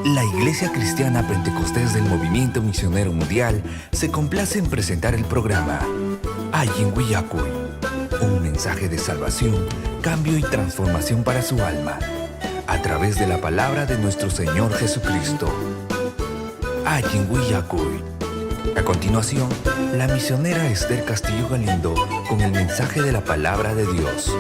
La Iglesia Cristiana Pentecostés del Movimiento Misionero Mundial se complace en presentar el programa Ayin Willacuy, un mensaje de salvación, cambio y transformación para su alma, a través de la palabra de nuestro Señor Jesucristo. Ayin Willacuy. A continuación, la misionera Esther Castillo Galindo con el mensaje de la palabra de Dios.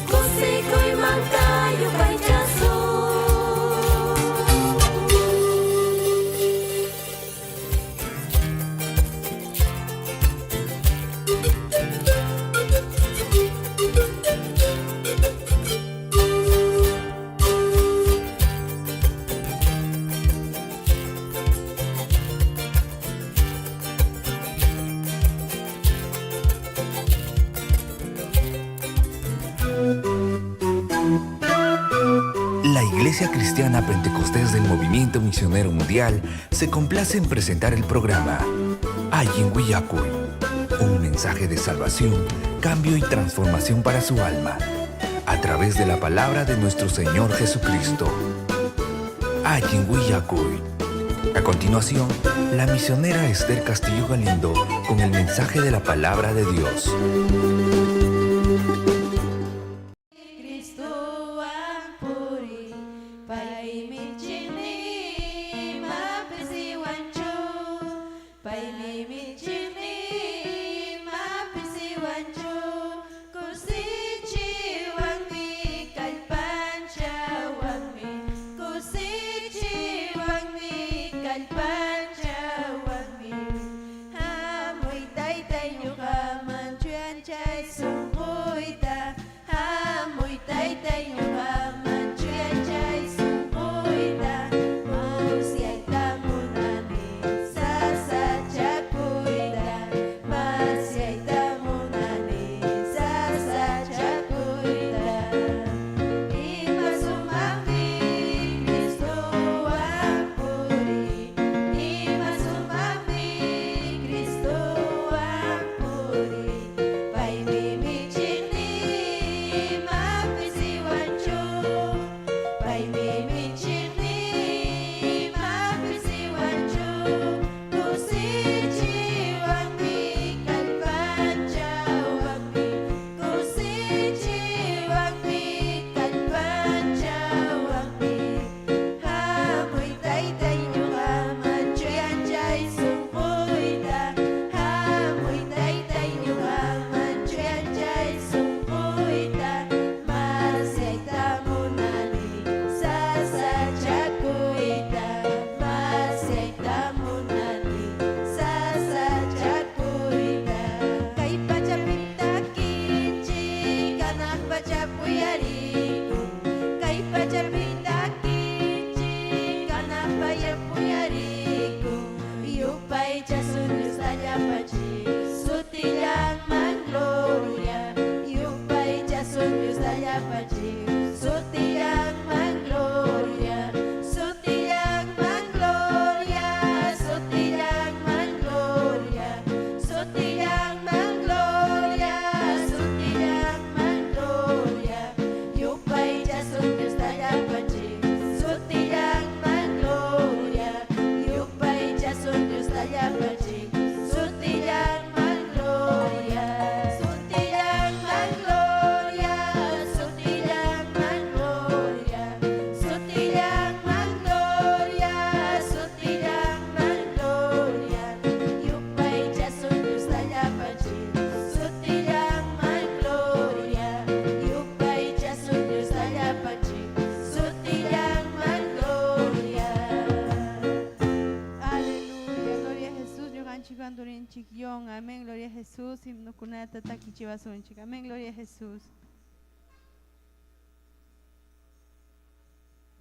Kusikui mantayu pai jasu Iglesia Cristiana Pentecostés del Movimiento Misionero Mundial se complace en presentar el programa Ayin Willacuy, un mensaje de salvación, cambio y transformación para su alma, a través de la palabra de nuestro Señor Jesucristo. Ayin Willacuy. A continuación, la misionera Esther Castillo Galindo con el mensaje de la palabra de Dios. Amén, gloria a Jesús. Amén, gloria a Jesús.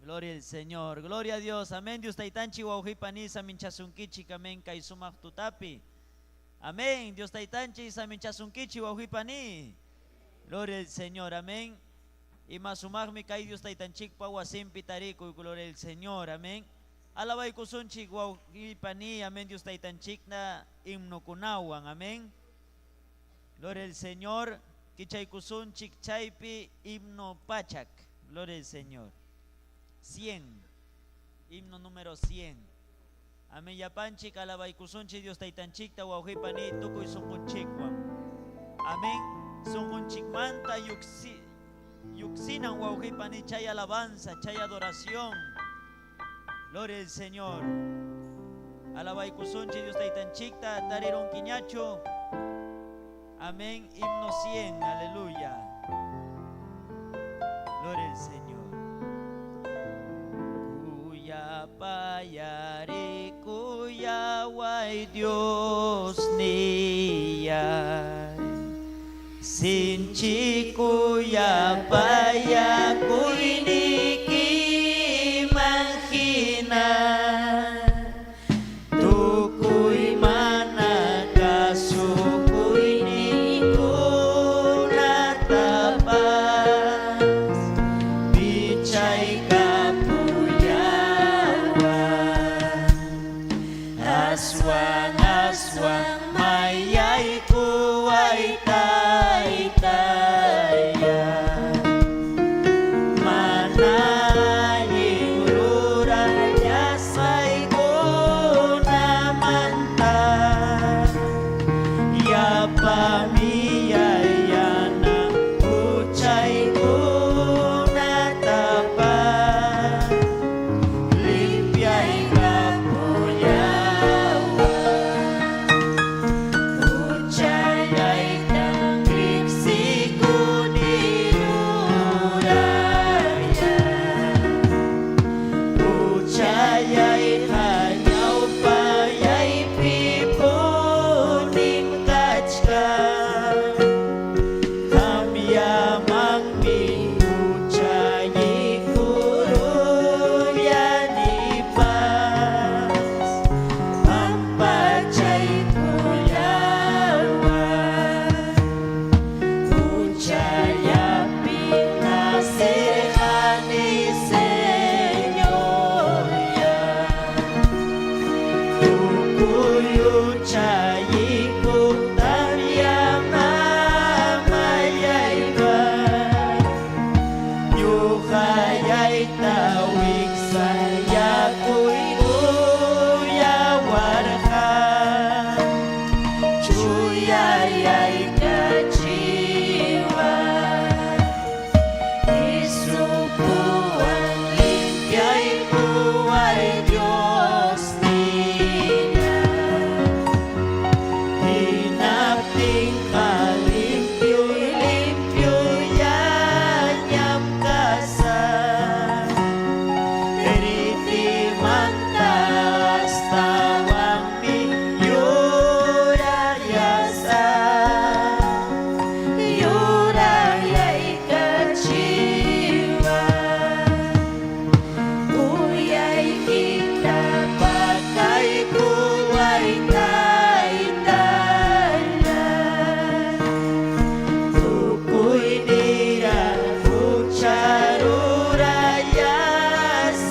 Gloria al Señor, gloria a Dios. Amén. Dios taitanchi wauhipani saminchasunkichi amén kaisumak tutapi. Amén. Dios taitanchi saminchasunkichi wauhipani. Gloria al Señor, amén. Y masumag mi kay Dios taitanchik pa wasim pitarico, gloria al Señor, amén. Alabay kusunchik wauhipani, amén. Dios taitanchik na himno kunawan, amén. Gloria al Señor. Kichay kusunchik chaypi himno pachak. Gloria al Señor. 100, himno número 100. Amén. Yapanchik alabay kusunchik Dios taitanchik ta wauhipani tukuy sunkunchikwan. Amén. Sunkunchik manta yuksinan wauhipani chay alabanza, chay adoración. Gloria al Señor. Alabay kusunchik Dios taitanchik ta tariron kiñacho. Amén. Himno 100. Aleluya. Gloria al Señor. Payari kuyaway Dios niyay Sinchi kuya paya kuyniki manghina Tukuy manakasu kuyni kunatapas Bichay kapu wang mayay kuway taytayan manaying rural yasay ko naman ta ya pamiyaya ng ucay ko natapa limpyay kapuyawa ucayay ng lipsiku niruraya ucayay hanyaw payay pipuning kachka kamyamang mi ucayi kuruyan ipas pampacay kuyawan ucaya pinasihan ni Senyorya tukuyu cayi kutan yang mamayay ba yuhayay tawig saya kuy uyawarkan chuyayay kajiwa isupuan limpiay buhay Diyos niya hinapting kalimpyo-limpyo yanyam kasan eriti mantas tawang miyurayasa yurayay kajiwa uyay kita pakai kuway taytayan tukuy nira ucaruraya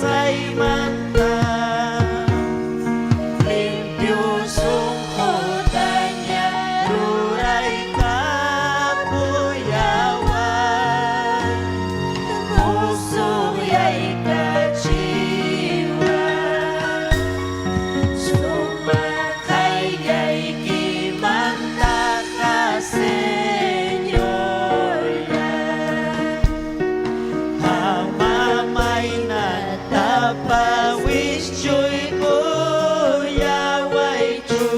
say mata limpyo sungkotanya ruray kapuyawan pusong yay kajiwa sumakayay kimanta ka Senyorya hamamay na tapawis chuy kuyaway chu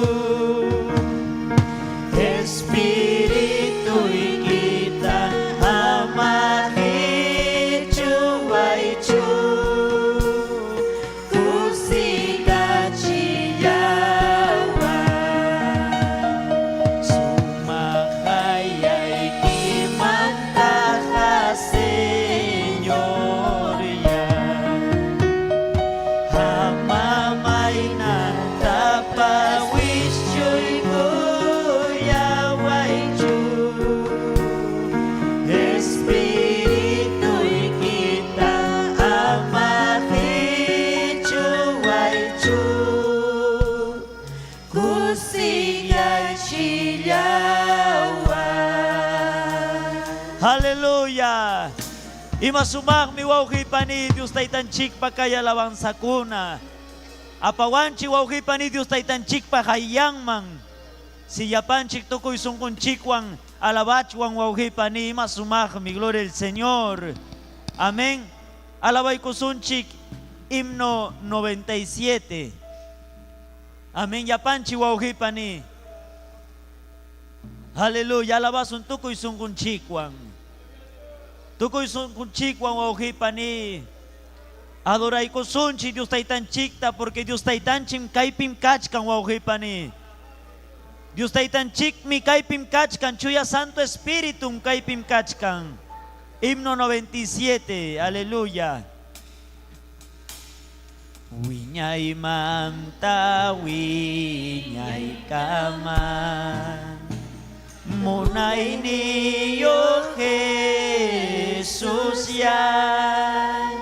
espiritu'y kita hamahit chuway chu kusika chiyawan sumakayay kimanta ka Senyorya hamamay na tapawis chuy kuyaway chu espiritu'y kita amahit chuway chu kusika chiyawan. Hallelujah! Imasumak miwauhi pani Dios taitanchik pakayalawang sakuna. Apawanchi wauhi pani Dios taitanchik pakayang mang. Siyapanchik tukoy sungkunchik wang alabach wang wauhi pani imasumak mi gloria al Señor. Amén. Alabay kusunchik himno 97. Amén. Yapanchi wauhi pani. Hallelujah. Alabasun tukoy sungkunchik wang. Tukoy sungkunchik wang wauhi pani. Adoray ko sunchi Dios taitanchikta porque Dios taitanchim kaipim kachkan wauhi pani. Dios taitanchik mi kaipim kachkan chuya Santo Espíritu kaipim kachkan. Himno 97. Aleluya. Winyay mamta winyay kaman munay niyo Jesus yan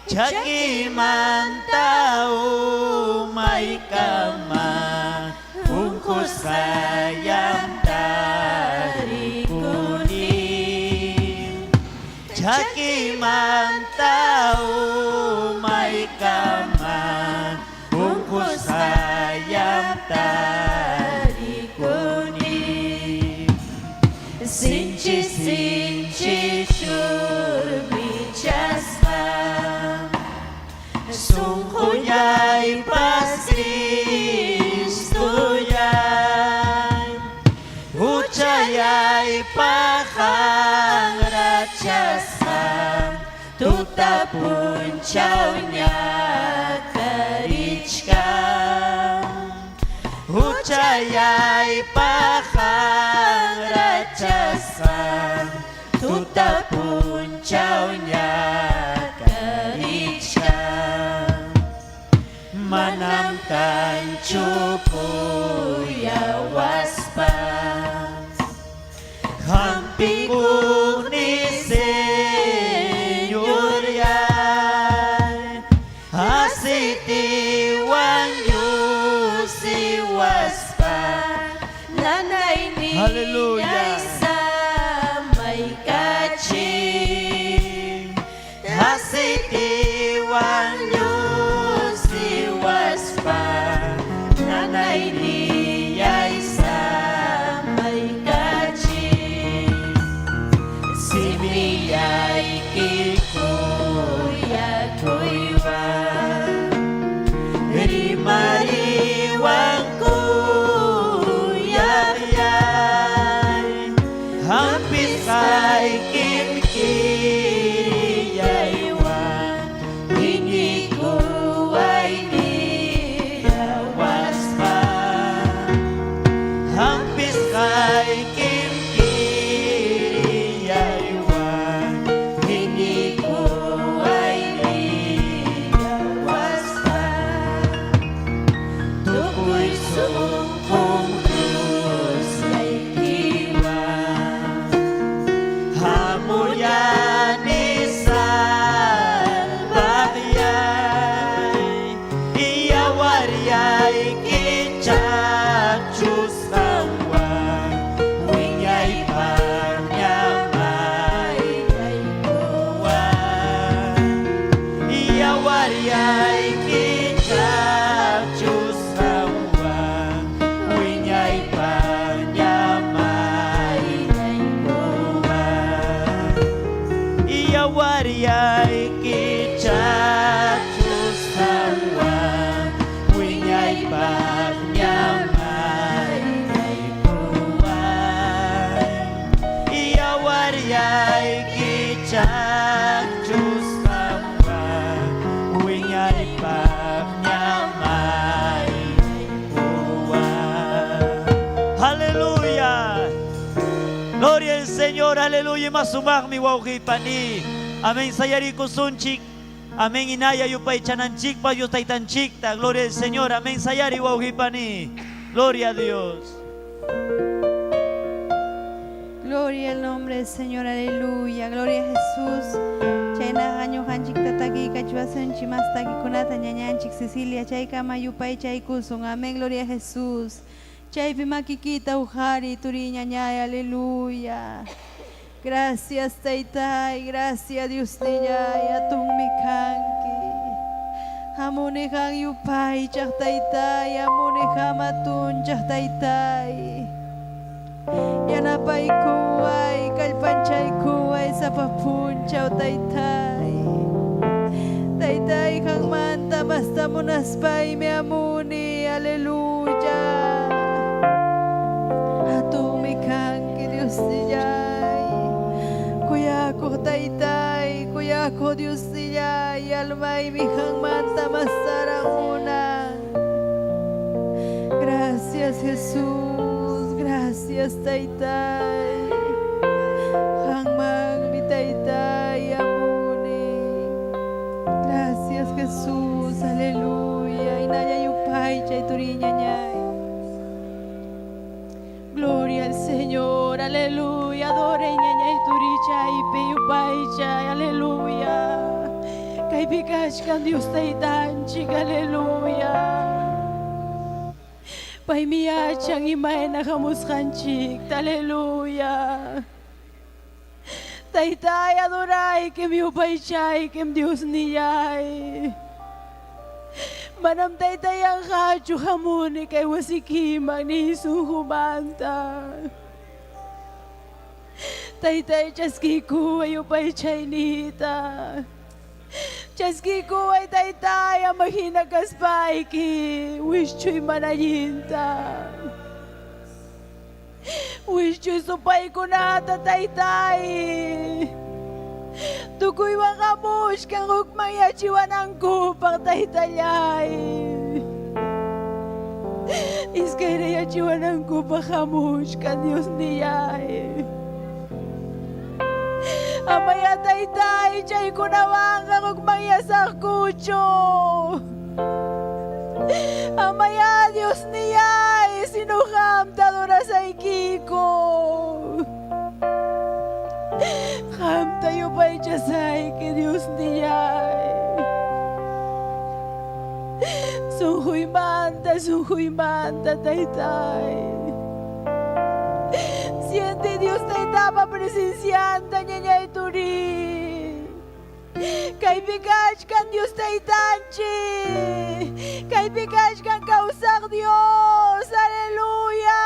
Chakiman tao may kama ungko sayang dari kuning, Jaki mantau mai kaman, bungkus sayang dari kuning. Sinci sinci curbi jasman, sungguhnya pasris tuyan, ucayai pahang rajasam, tuta puncaunya kerichkan, ucayai pahang rajasam, tuta puncaunya kerichkan, manamkan cupu ya waspan, hampi kunise nyurian, asiti wanyu si waspan, Nanay ni Hallelujah. samay kaching, asiti wanyu si waspan, nanay niya'y samay kaching, si miya'y kikuya kuywan, rimariwang kuyayay, hampis kay kimkiriyaywan, hindi ko ay niyawas pa, hampis kay kimkiriyaywan, hindi ko ay niyawas pa, tukoy sungkong krus ay kiwan, hamuyan isan bakyay, iyawaryay kicak chusawan, wingay panyamay ay kuwan, iyawaryay kicak chusawan, wingay panyamay ay kuwan, iyawaryay kicak chusawan, wingay panyamay ay kuwan, iyawaryay kicak chusawan, wingay panyamay ay kuwan. Hallelujah. Gloria al Señor, aleluya. Masumag mi wauki pani. Amén. Sayari kusunchik. Amén. Inaya yupay chananchik pa yutaytanchik ta. Gloria al Señor. Amén. Sayari wauki pani. Gloria a Dios. Gloria al nombre del Señor, aleluya. Gloria a Jesús. Chayna año hanchik tataki kachuasun chimastaki kunata ñañanchik Cecilia chayka mayupay chaykusun. Amén. Gloria a Jesús. Chaypi makikita ujari turi ñañay, aleluya. Gracias Taytay, gracias Dios tiyay, atong mikanki. Amunihan yupay chak Taytay, amunihan matun chak Taytay. Yanapay kuway, kalpanchay kuway sa papunchaw Taytay. Taytay kang manta basta munaspay mi amuni, aleluya. Atong mikanki Dios tiyay. Kuya ko Taytay, kuya ko Dios tiyay, almay mihang manta masarang unang. Gracias Jesús, gracias Taytay. Hangmang mi Taytay amuni. Gracias Jesús, aleluya. Inaya yupay chay turiña ñay. Gloria al Señor, aleluya. Adore ñañay turichay, peyupay chay, aleluya. Kay bigashkan Dios Taytanchik, aleluya. paimiyachang imay nakamuskanchik. Aleluya. Taytay adoray kim yupaychay kim Dios niyay. Manam taytay ang kachu hamuni kay wasikimang ni suhumanta. Taytay chaskiku ay yupaychay nita. Chaskiku ay taytay ang mahinagas ki. Wish chuy manayinta. Wish chuy supay ko na taytay. Tukoy wakamush kang hukmang yachiwan ang kupang taytayay. Iskay na yachiwan ang kupang hamush kan Diyos niyay. Amaya taytay, chay kunawang kang hukmang yasak kucho. Amaya Diyos niyay, sinuham tadora sa ikiko. Ham tayo ba'y jasay ki Diyos niyay. Sunghuy manta, taytay. Siente Dios tayta pa presensyanta niya niya ituri. Kay bigaj kan Diyos taytanchi. Kay bigaj kan kausak Diyos. Aleluya.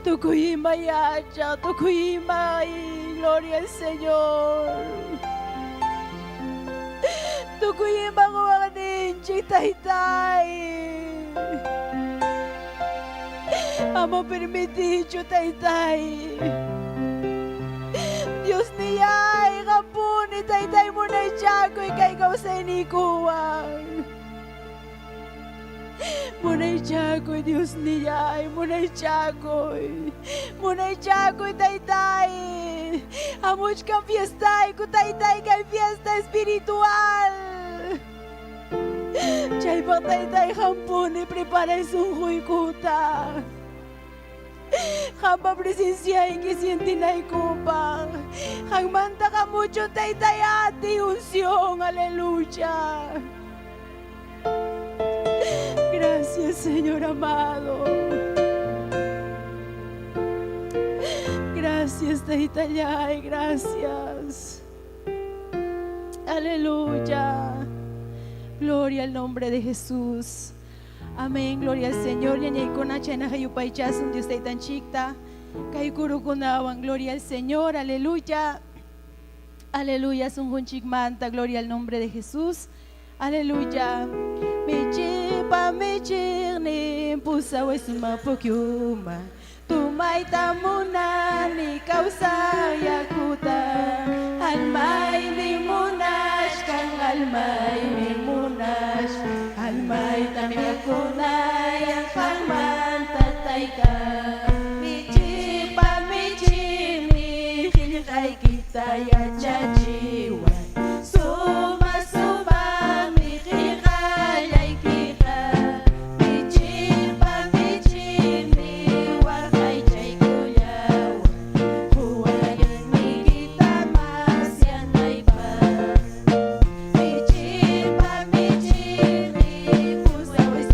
Tukuyimay yacha, tukuyimay. Gloria al Señor. Tukuyimay ko ang ninchi taytay. Amo permiticho taytay. Dios niyay, kapuni taytay mo na ichakoy kay kausay ni kuwang. Munay chakoy Dios niyay, munay chakoy. Munay chakoy taytay. Amuch kang fiestay ko taytay kay fiesta espiritual. Chay pa taytay hampuni prepara sunghoy kuta. Hamba presenciahin kisintinay ko pa. Hangmanta ka mucho taytay ati unsyong. Aleluya. Gracias, Señor amado. Gracias, taytayay. Gracias. Aleluya. Gloria al nombre de Jesús. Amén, gloria al Señor. Yanay ko na siya na kayo pa ichasun Diyos tayo tan chikta. Kayo kuro ko nawang gloria al Señor. Aleluya. Aleluya. Sunghun chikmanta. Gloria al nombre de Jesús. Aleluya. Michipa michirni pusa wesuma pokyuma. Tumay tamuna ni kausa yakuta. Almay ni munash kang almay ni munash. Almay tamyakunay ang pangmantatay ka. Michipa michirni hinitay kita ya chachiwan. Suma mikikayay kita. Michipa michirni wakay chay kuyawan. Huwayan mi kita masyanay pa. Michipa michirni pusa wes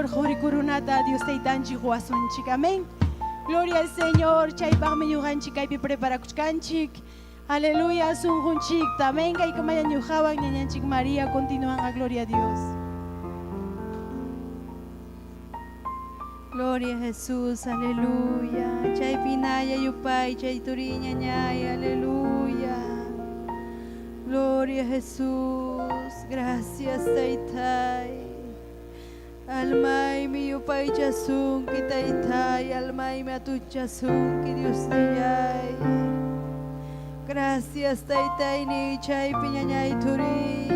Señor, Jori Kurunata, Dios Taitanchi, Juasunchik, amén. Gloria al Señor, Chaypag Miyuhanchik, Kaipi Preparakuchkanchik. Aleluya, Sunjunchik, tamén kay kamayan yujaban, Ñañanchik María, continúan a gloria a Dios. Gloria a Jesús, aleluya. Chay pinaya yupay, chay turiña ñay, aleluya. Gloria a Jesús, gracias Taytay. Almay mi yupay chasunki Taytay, almay mi atuchasunki Dios niyay. Gracias Taytay ni chay piñañay turi.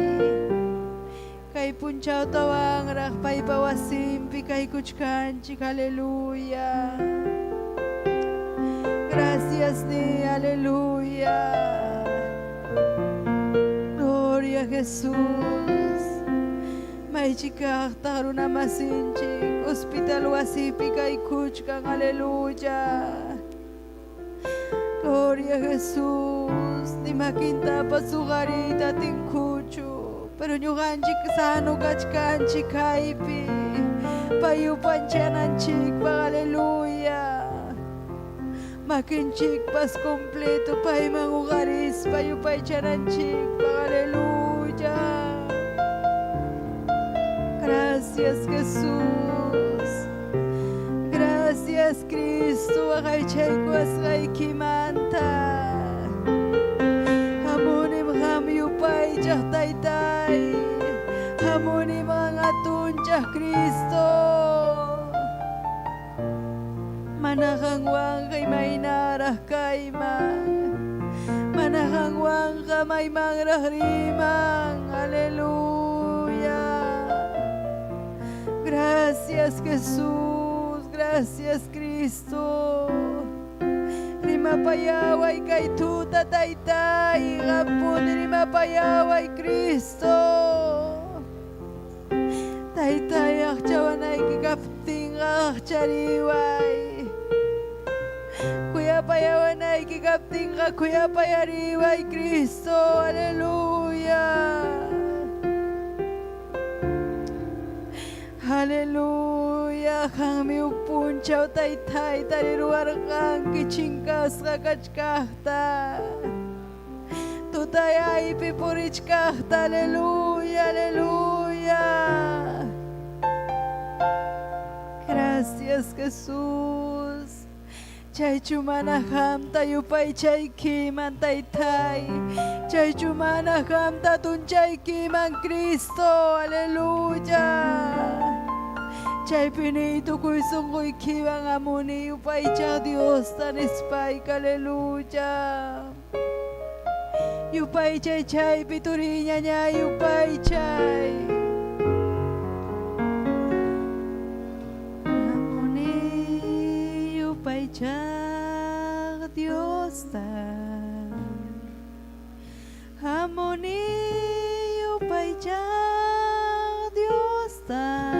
Kay punchaw tawang rakpay pawasimpi kay kuchkanchik, aleluya. Gracias ni, aleluya. Gloria a Jesús. May chikak taruna masinchik, hospital wasipi kay kuchkan, aleluya. Gloria a Jesús. Ni makinta pa sugarita tinkuchu, pero ñuqanchik sano kachkanchik kaypi payupanchananchik pa, aleluya. Makinchik pas completo payman ugaris payupanchananchik pa, aleluya. Gracias Jesús. Gracias Cristo, agaychaykuas gaykimanta. Hamunim hamyupay chah Taytay, hamunim ang atun chah Cristo. Manahangwang kay may narah kaymang, manahangwang ka may mangrahrimang, aleluya. Gracias Jesús. Gracias Cristo. Rimapayaway kay tuta Taytay, gapon rimapayaway Cristo. Taytay akchawanay kikapting akchariway. Kuya payawanay kikapting kuya payariway Cristo, aleluya. Haleluya, kang miupunchaw Taytay, tariruar kang kichingkas kakachkahta. Tutay ay pipurichkahta, aleluya, aleluya. Gracias Jesús. Chay chumanaham tayo pa'y chay kiman Taytay. Chay chumanaham tatun chay kiman Cristo, aleluya. Chay pinito ko'y sungko'y kiwang amuni upay chay Dios tan ispay, aleluya. Yupay chay chay piturinya niya yupay chay. Amuni yupay chay Dios tan. Amuni yupay chay Dios tan.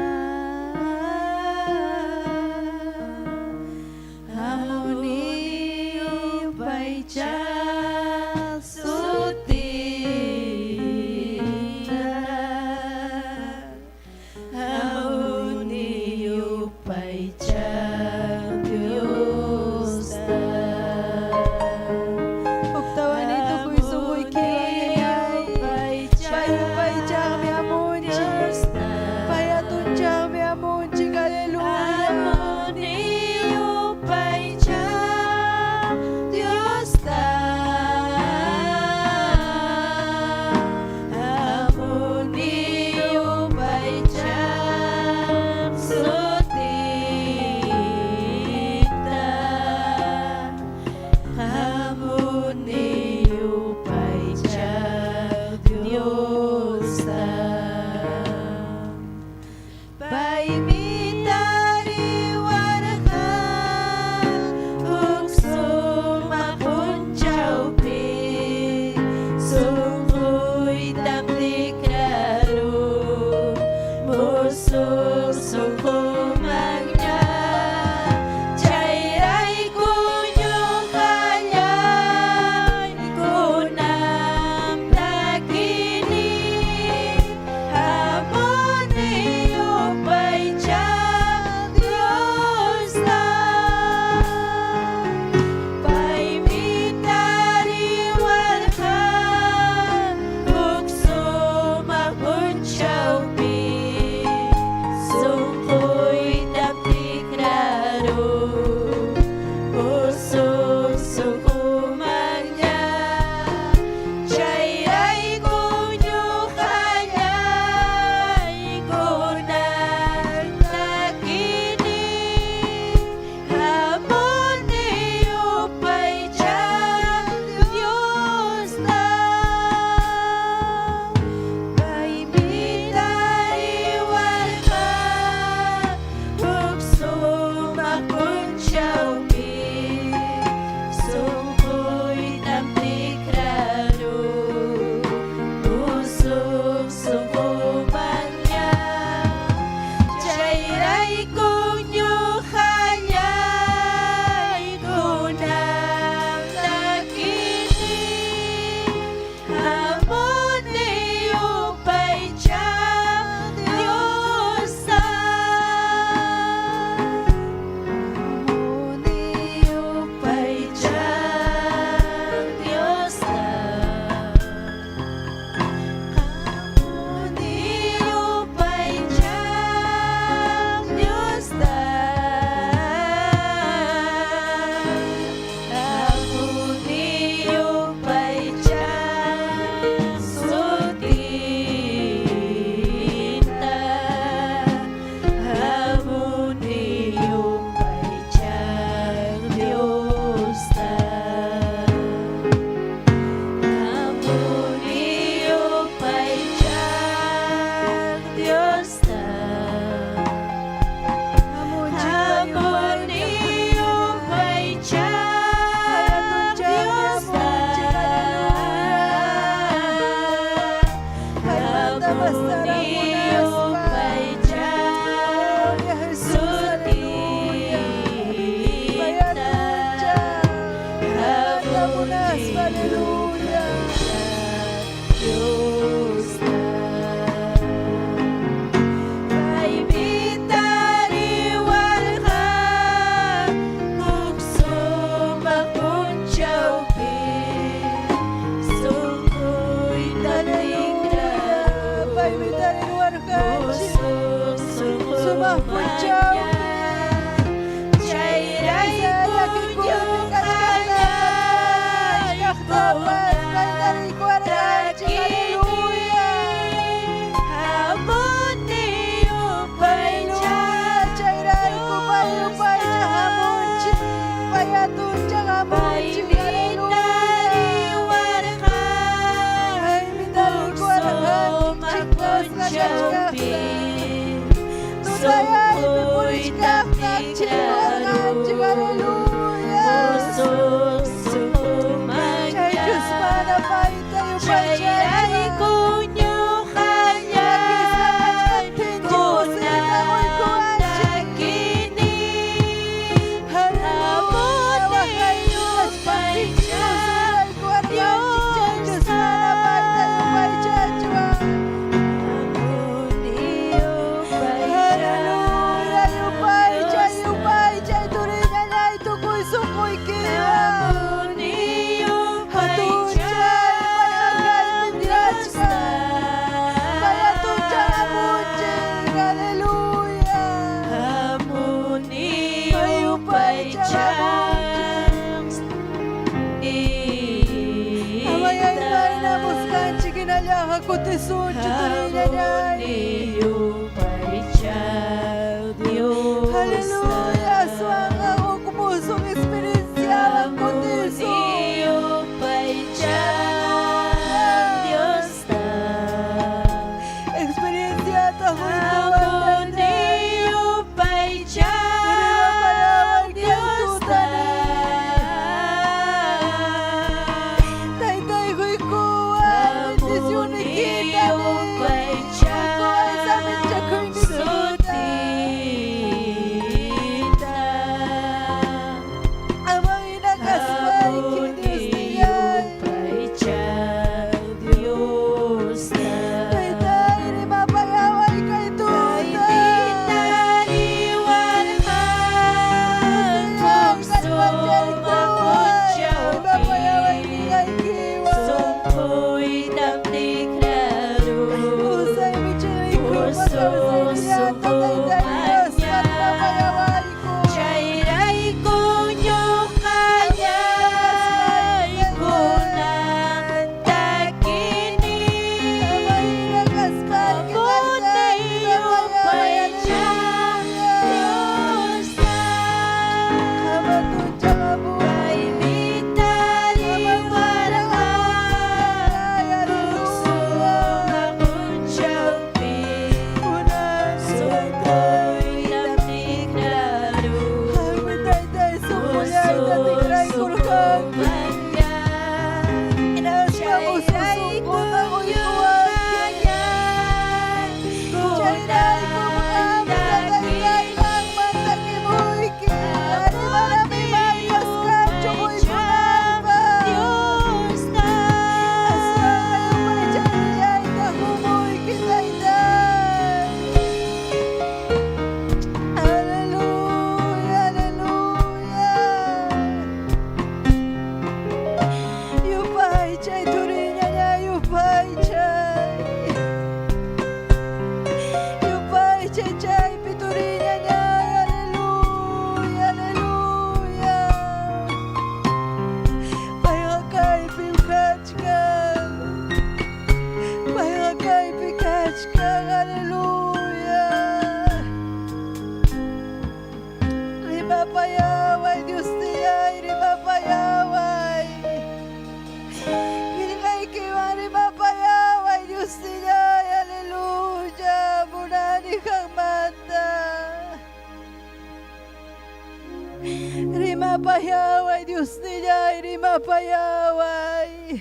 Rimapayaway, Diyos nila, rimapayaway.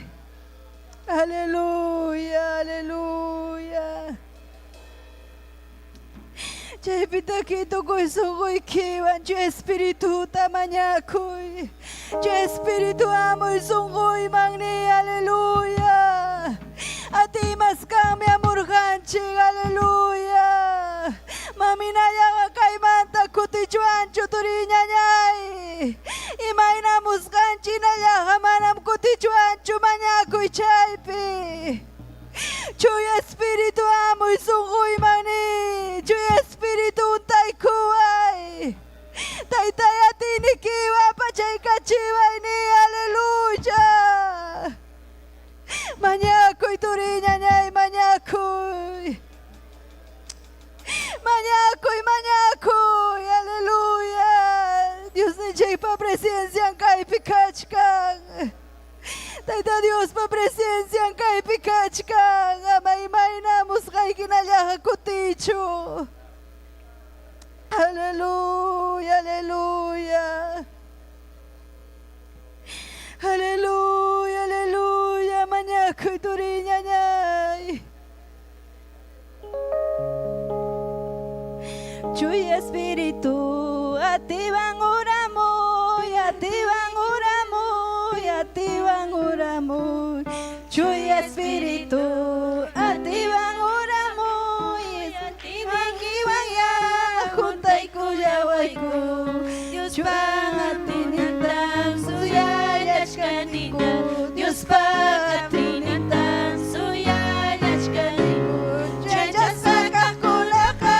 Hallelujah, hallelujah. Chay pitakito ko'y suko'y kiwan, Chu Espiritu tamanyakoy, Chu Espiritu amoy sungkoy mangni, aleluya. Ati mas kami amurganchi, aleluya. Maminaya ka kay manta kutichuan chuturinya nyay. Imay na muskanchi naya hamanam kutichuan chumanyakoy chaypi. Chuy Espiritu amoy sungkoy mani, Chuy Espiritu untay kuway. Taytay atinikiwa pachay kachiway ni, aleluya. Manyakoy turinya nyay, manyakoy. Manyakoy, manyakoy, aleluya. Dios ni chay pa presencia kay pikachkang. Tayta Dios pa presencia kay pikachkang. Amay-may na muskay kinalyaha kuticho. Aleluya, aleluya. Aleluya, aleluya. Manyakoy turinya nyay. Chuy Espiritu, atibang uramoy, atibang uramoy, atibang uramoy. Chuy Espiritu, atibang uramoy, atibang iwaya, juntay kuyaway ko. Dios pangatinitang suyayach kaniko, Dios pangatinitang suyayach kaniko. Jaya sakakulaka,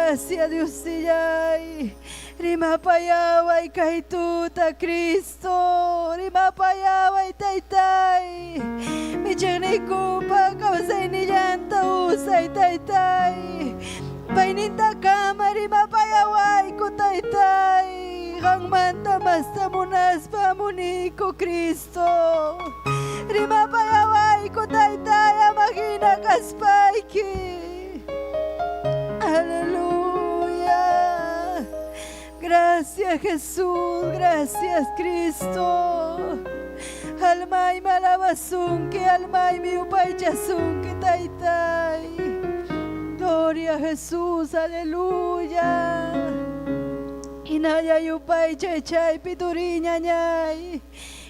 Gracias Dios siyay. Rimapayaway kay tuta Cristo. Rimapayaway taytay. Michanay ko pa kawasay niyanta usay taytay. Paininta kama rimapayaway ko taytay. Hang manta basta munas pamuni ko Cristo. Rimapayaway ko taytay amagina kaspayki. Aleluya. Gracias Jesús, gracias Cristo. Almay malabasunki, almay miupaychasunki taytay. Gloria a Jesús, aleluya. Inaya yupay chay chay pituriña ñay.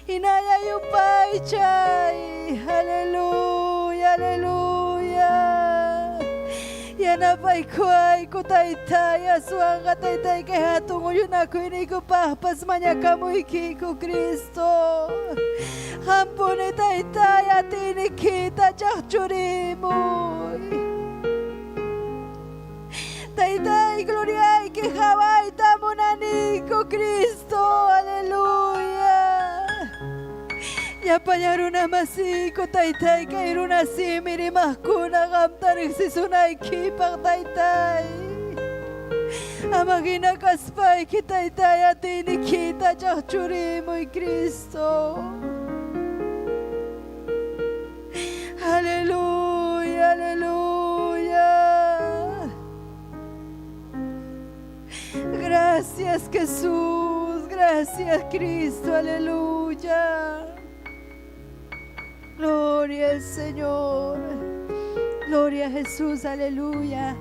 Inaya yupay chay. Aleluya, aleluya. Yanapay kuay kutaytay aswanga taytay kay hatong uyunakoy ni ko pahpas manyakamoy kiko Kristo. Hampuni taytay atini kita chakchurimoy. Taytay, gloria y que Hawai tamunanico Cristo, aleluya. Ya payaruna masiko taytay kairuna simiri mahkuna gamtarik sisunay kipak taytay. Amagina kaspay kitaytay atini kita chachurimoy Cristo. Aleluya, aleluya. Gracias Jesús, gracias Cristo, aleluya. Gloria al Señor, gloria a Jesús, aleluya.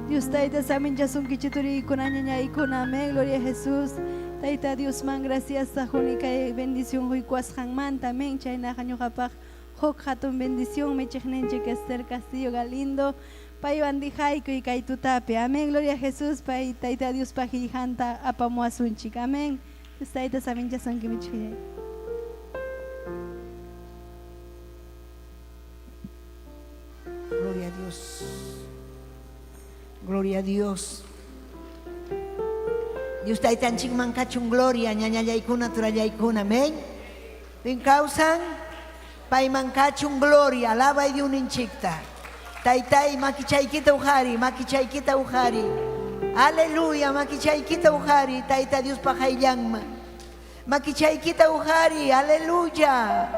Dios taita samin jasun kichituri kunanya y kuname, gloria a Jesús. Taita Dios man, gracias a Junica bendición huicuas hangman también, chayna hanyukapak hok hatun bendición, mechechnenche que Esther Castillo Galindo. Pai bandijay y kay tutape. Amén. Gloria a Jesús. Pai taita Dios pajijanta apamuasunchik. Amén. Taita samin jason kimichiyay. Gloria a Dios. Gloria a Dios. Dios taita anching mankachung gloria ñañayaykuna turayaykuna. Amén. Din kausan pai mankachung gloria alaba y uninchikta. Taytay makichaykita uhari, makichaykita uhari. Aleluya, makichaykita uhari, tayta Dios pajayllanma. Makichaykita uhari, aleluya.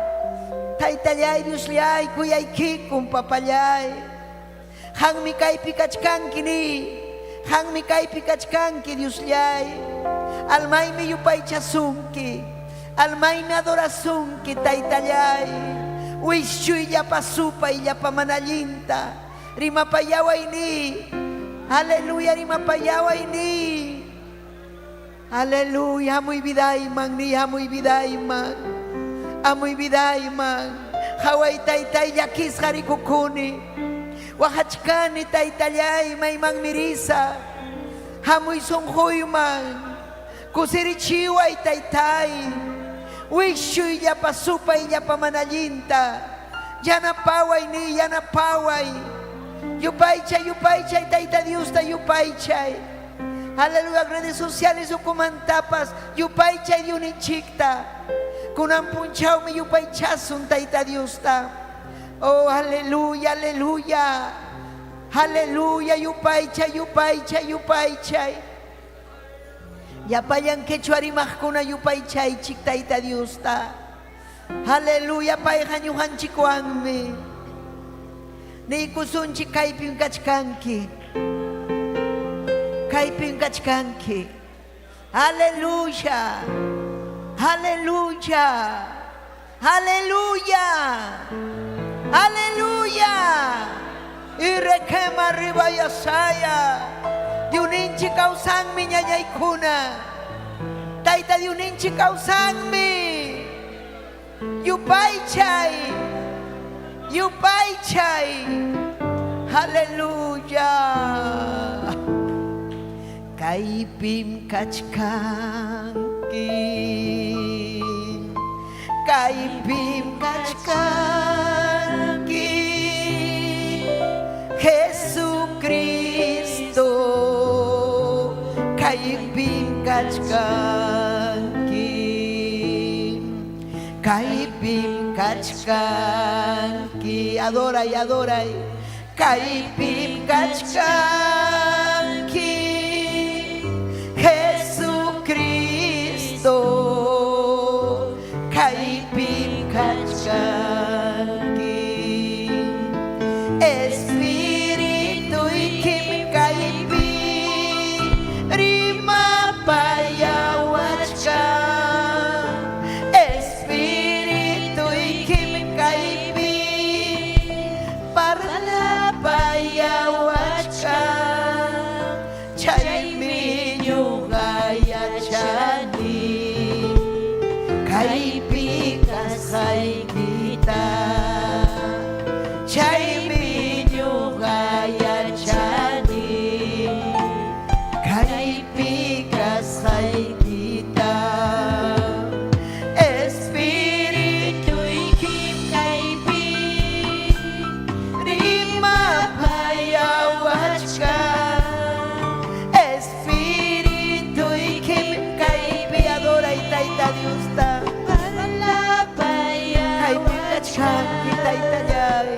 Taytallay Dios liay, kuyaykikum papallay. Hang mikay pikachkanki ni, hang mikay pikachkanki Dios liay. Almay mi yupay chasunki, almay mi adorasunki taytallay. Wishuy ya pasupa y ya pamanalinta. Rimapayawa ini. Aleluya, rimapayawa ini. Aleluya, muy vidaiman, ni muy vidaiman. Amuy vidaiman. Hawai taytay yakis harikukuni. Wahachkani taytayay may mirisa. Hamuy songhuyman. Kusirichiway taytay. Wishuy ya pasupa y ya pamanalinta. Ya na paway ni, ya na paway. Yupaychay, taita Dios ta yupaychay. Aleluya, redes sociales o comantapas. Yupaychay di uninchikta. Kunan punchaw mi yupaychasun taita Dios ta. Oh, aleluya, aleluya. Aleluya, yupaychay. Ya payan que chuarimajkuna yupaychay chiktaita Dios ta. Aleluya, payhanyuhan chikuanmi. Ni kusunchi kaypin kachkanki. Kaypin kachkanki. Aleluya. Aleluya. Aleluya. Aleluya. Y requema arriba y asaya. De un inchi kausan mi ñañaykuna. Taita de un inchi kausan mi. Yupaychay. Yupaychay. Aleluya. Kaypim kachkanki. Kaypim kachkanki. Jesucristo. kachkanki, kaipim kachkanki, adorai, adorai, kaipim kachkanki, Jesucristo, kaipim kachkanki, Espíritu ikim kaipi, rima payawachka, Espíritu ikim kaipi, parla payawachka, chay minyo gaya chani, kaipi kasay kita. Chay minyo gaya chani, kaipi kasay kita. Espiritu ikim kaipi, rima payawachka. Espiritu ikim kaipi, adora itaita Dios ta. Kaipi kachkanki taita yay.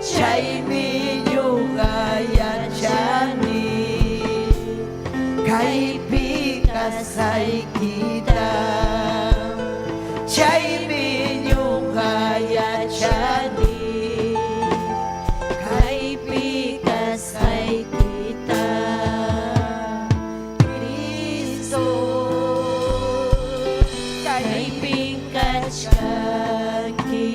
Chay minyo gaya chani, kaipi kasay kita. Chay minyo gaya chani, kaipi kasay kita. Cristo, kaiping kachkanki,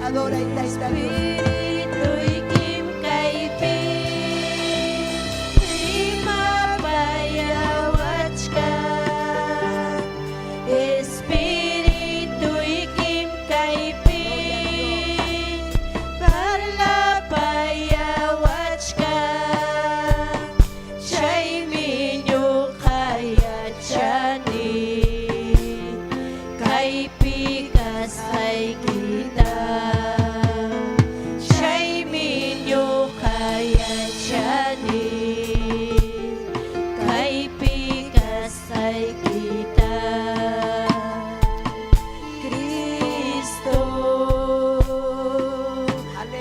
adora itaita Dios. Espíritu ikim kaipi, rima payawachka. Espíritu ikim kaipi, parla payawachka. Chay minyo kaya chani, kaipi kasay kita. Chay minyo kaya chani, kaipi kasay kita. Cristo,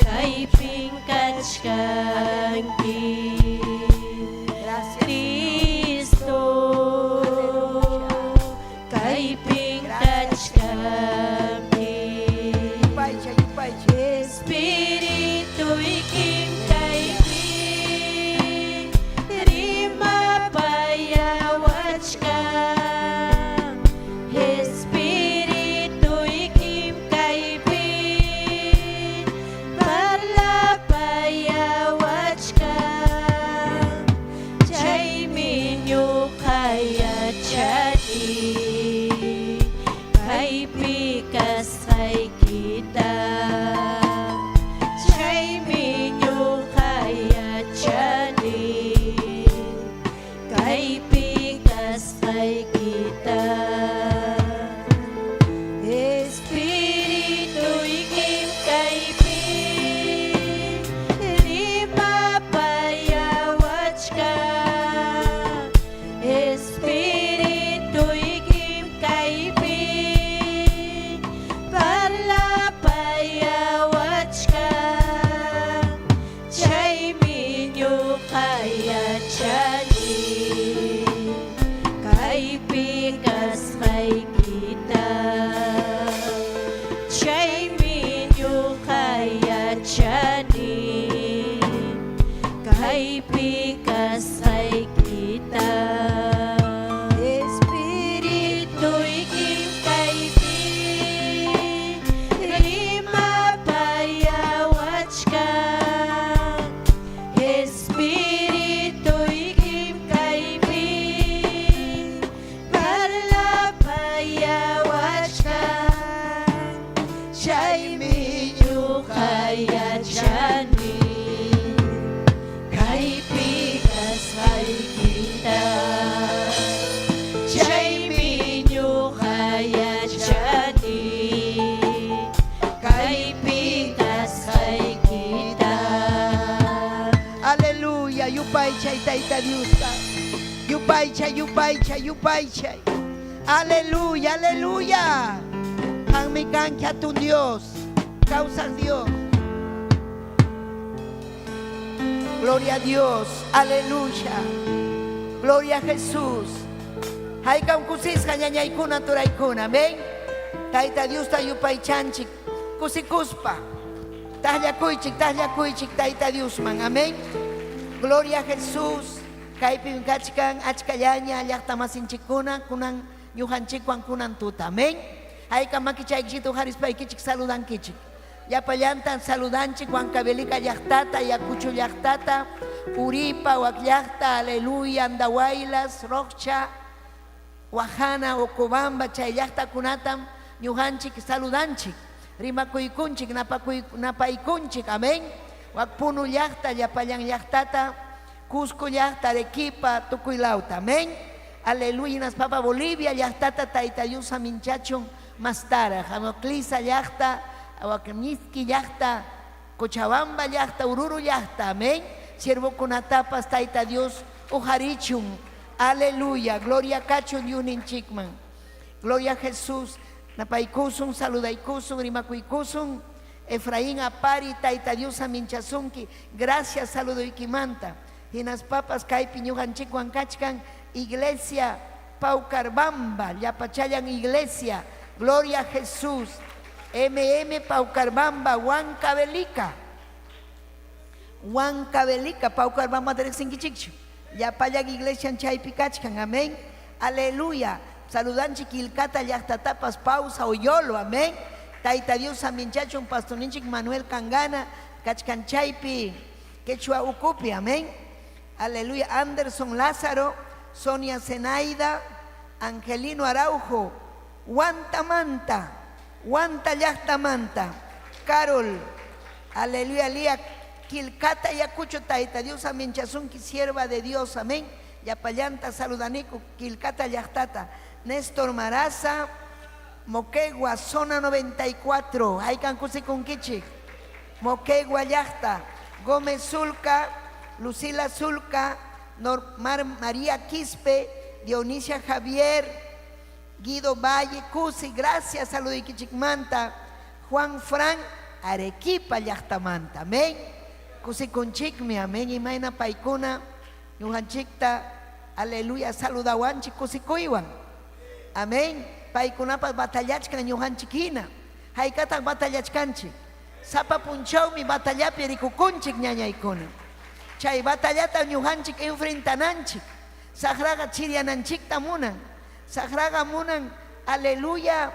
kaiping kachkanki. Cristo, kaiping kachkanki. Espíritu ikim kaipi, rima payawachka. Espíritu ikim kaipi, parla payawachka. Chay minyo kaya chani, kaipi kasay kita. Chay minyo kaya chani, kaipi kasay kita. Espíritu ikim kaipi, rima payawachka. Espíritu ikim kaipi, parla payawachka. Chay minyo kaya chani, kaipi Taita Dios. Yupaychay, yupaychay, yupaychay. Aleluya, aleluya. Hanmi kanki atun Dios. Causas Dios. Gloria a Dios. Aleluya. Gloria a Jesús. Haikam kusis kanyayaykuna turaykuna. Amén. Taita Dios ta yupaychanchik. Kusikuspa. Tahlakuychik, tahlakuychik Taita Dios man. Amén. Gloria a Jesús. Kaypim kachkan achkallaña llaqtamasinchikkuna kunan ñujanchikwan kunan tuta. Amén. Haykam makichaykichito harispaykichik saludankichik. Yapallantan saludanchik Huancavelica llaqtata, Yacucho llaqtata, Uripa, Huacllaqta, aleluya, Andahuaylas, Rocha, Guajana, Ocobamba, chay llaqtakunatam ñujanchik saludanchik. Rimakuykunchik, napaykunchik, amén. Huacpunu llaqta, Yapallan llaqtata, Cusco llaqta, Arequipa, Tucuylauta, amén. Aleluya, nas papa Bolivia llaqtata, Taitayusa minchachon mastara, Jamoclisa llaqta, Aguacamiski llaqta, Cochabamba llaqta, Ururu llaqta, amén. Siervo kunatapas Taita Dios ujarichun, aleluya, gloria cachun yunin chikman, gloria a Jesús. Napaykusun, saludaykusun, rimakuykusun, Efraín Apari, Taita Dios aminchasunki, gracias, saludo ikimanta. Hinas papas kaypi ñujanchikwan kachkan, iglesia Paucarbamba, Yapachayan iglesia, gloria a Jesús. MM Paucarbamba, Huancavelica, Paucarbamba Teresinquichichu, Yapayan iglesia chaypi kachkan, amén, aleluya. Saludanchik Ilcata llaqtatapas pausa oyolo, amén. Taita Dios aminchachun pastoninchik Manuel Kangana, kachkan chaypi, quechua ukupi, amén. Aleluya. Anderson Lázaro, Sonia Zenaida, Angelino Araujo, Huantamanta, Huanta llaqtamanta, Carol, aleluya, Lía Quilcata Yacucho Taita Dios aminchazunki, sierva de Dios, amén. Yapallanta saludanico Quilcata llaqtata, Néstor Maraza, Moquegua, zona 94, Haycan Cusiconquichi, Moquegua llaqta, Gómez Zulca, Lucila Zulca, María Quispe, Dionisia Javier, Guido Valle, Cusi, gracias, saludiquichicmanta, Juan Fran, Arequipa llaqtamanta, amén. Cusiconchicmi, amén, imaina paikuna, ñujanchikta, aleluya, saludawanchik kusikuiwan, amén. Paikunapas batallachkan ñujanchikina, haykatan batallachkanchik, sapa punchawmi batallapi rikukunchik ñañaykuna. Chay batallata ñujanchik enfrentananchik, sagraga chiriananchikta munan, sagraga munan, aleluya,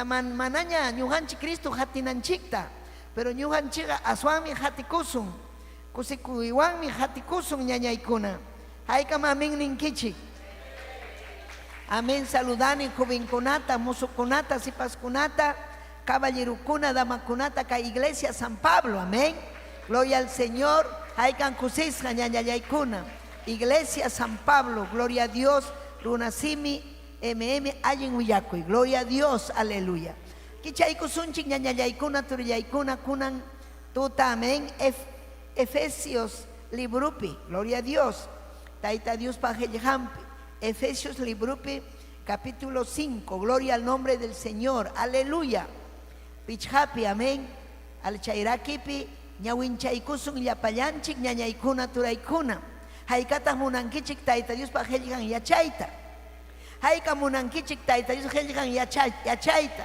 manaña ñujanchik Cristo hatinanchikta, pero ñujanchiga aswanmi hatikusun, kusikuiwanmi hatikusun ñañaykuna. Haykam amén ninkichik. Amén, saludani jovenkunata, musukunata, sipaskunata, caballerukuna, damakunata, ka iglesia San Pablo, amén. Gloria al Señor, haykan kusisja ñañayaykuna. Iglesia San Pablo, gloria a Dios, runasimi, MM, ayin huyakuy, gloria a Dios, aleluya. Kichaykusunchik ñañayaykuna, turiyaykuna, kunan, tuta, amén. Efesios, librupi, gloria a Dios, Taita Dios pajelhampi. Efesios librupi, capítulo 5, gloria al nombre del Señor, aleluya. Pichhapi, amén. Al chairakipi, ñawinchaykusun yapallanchik, ñañaykuna turaykuna. Haykatah munankichik Taita Dios pajelhan yachayta. Hayka munankichik Taita Dios pajelhan yachayta.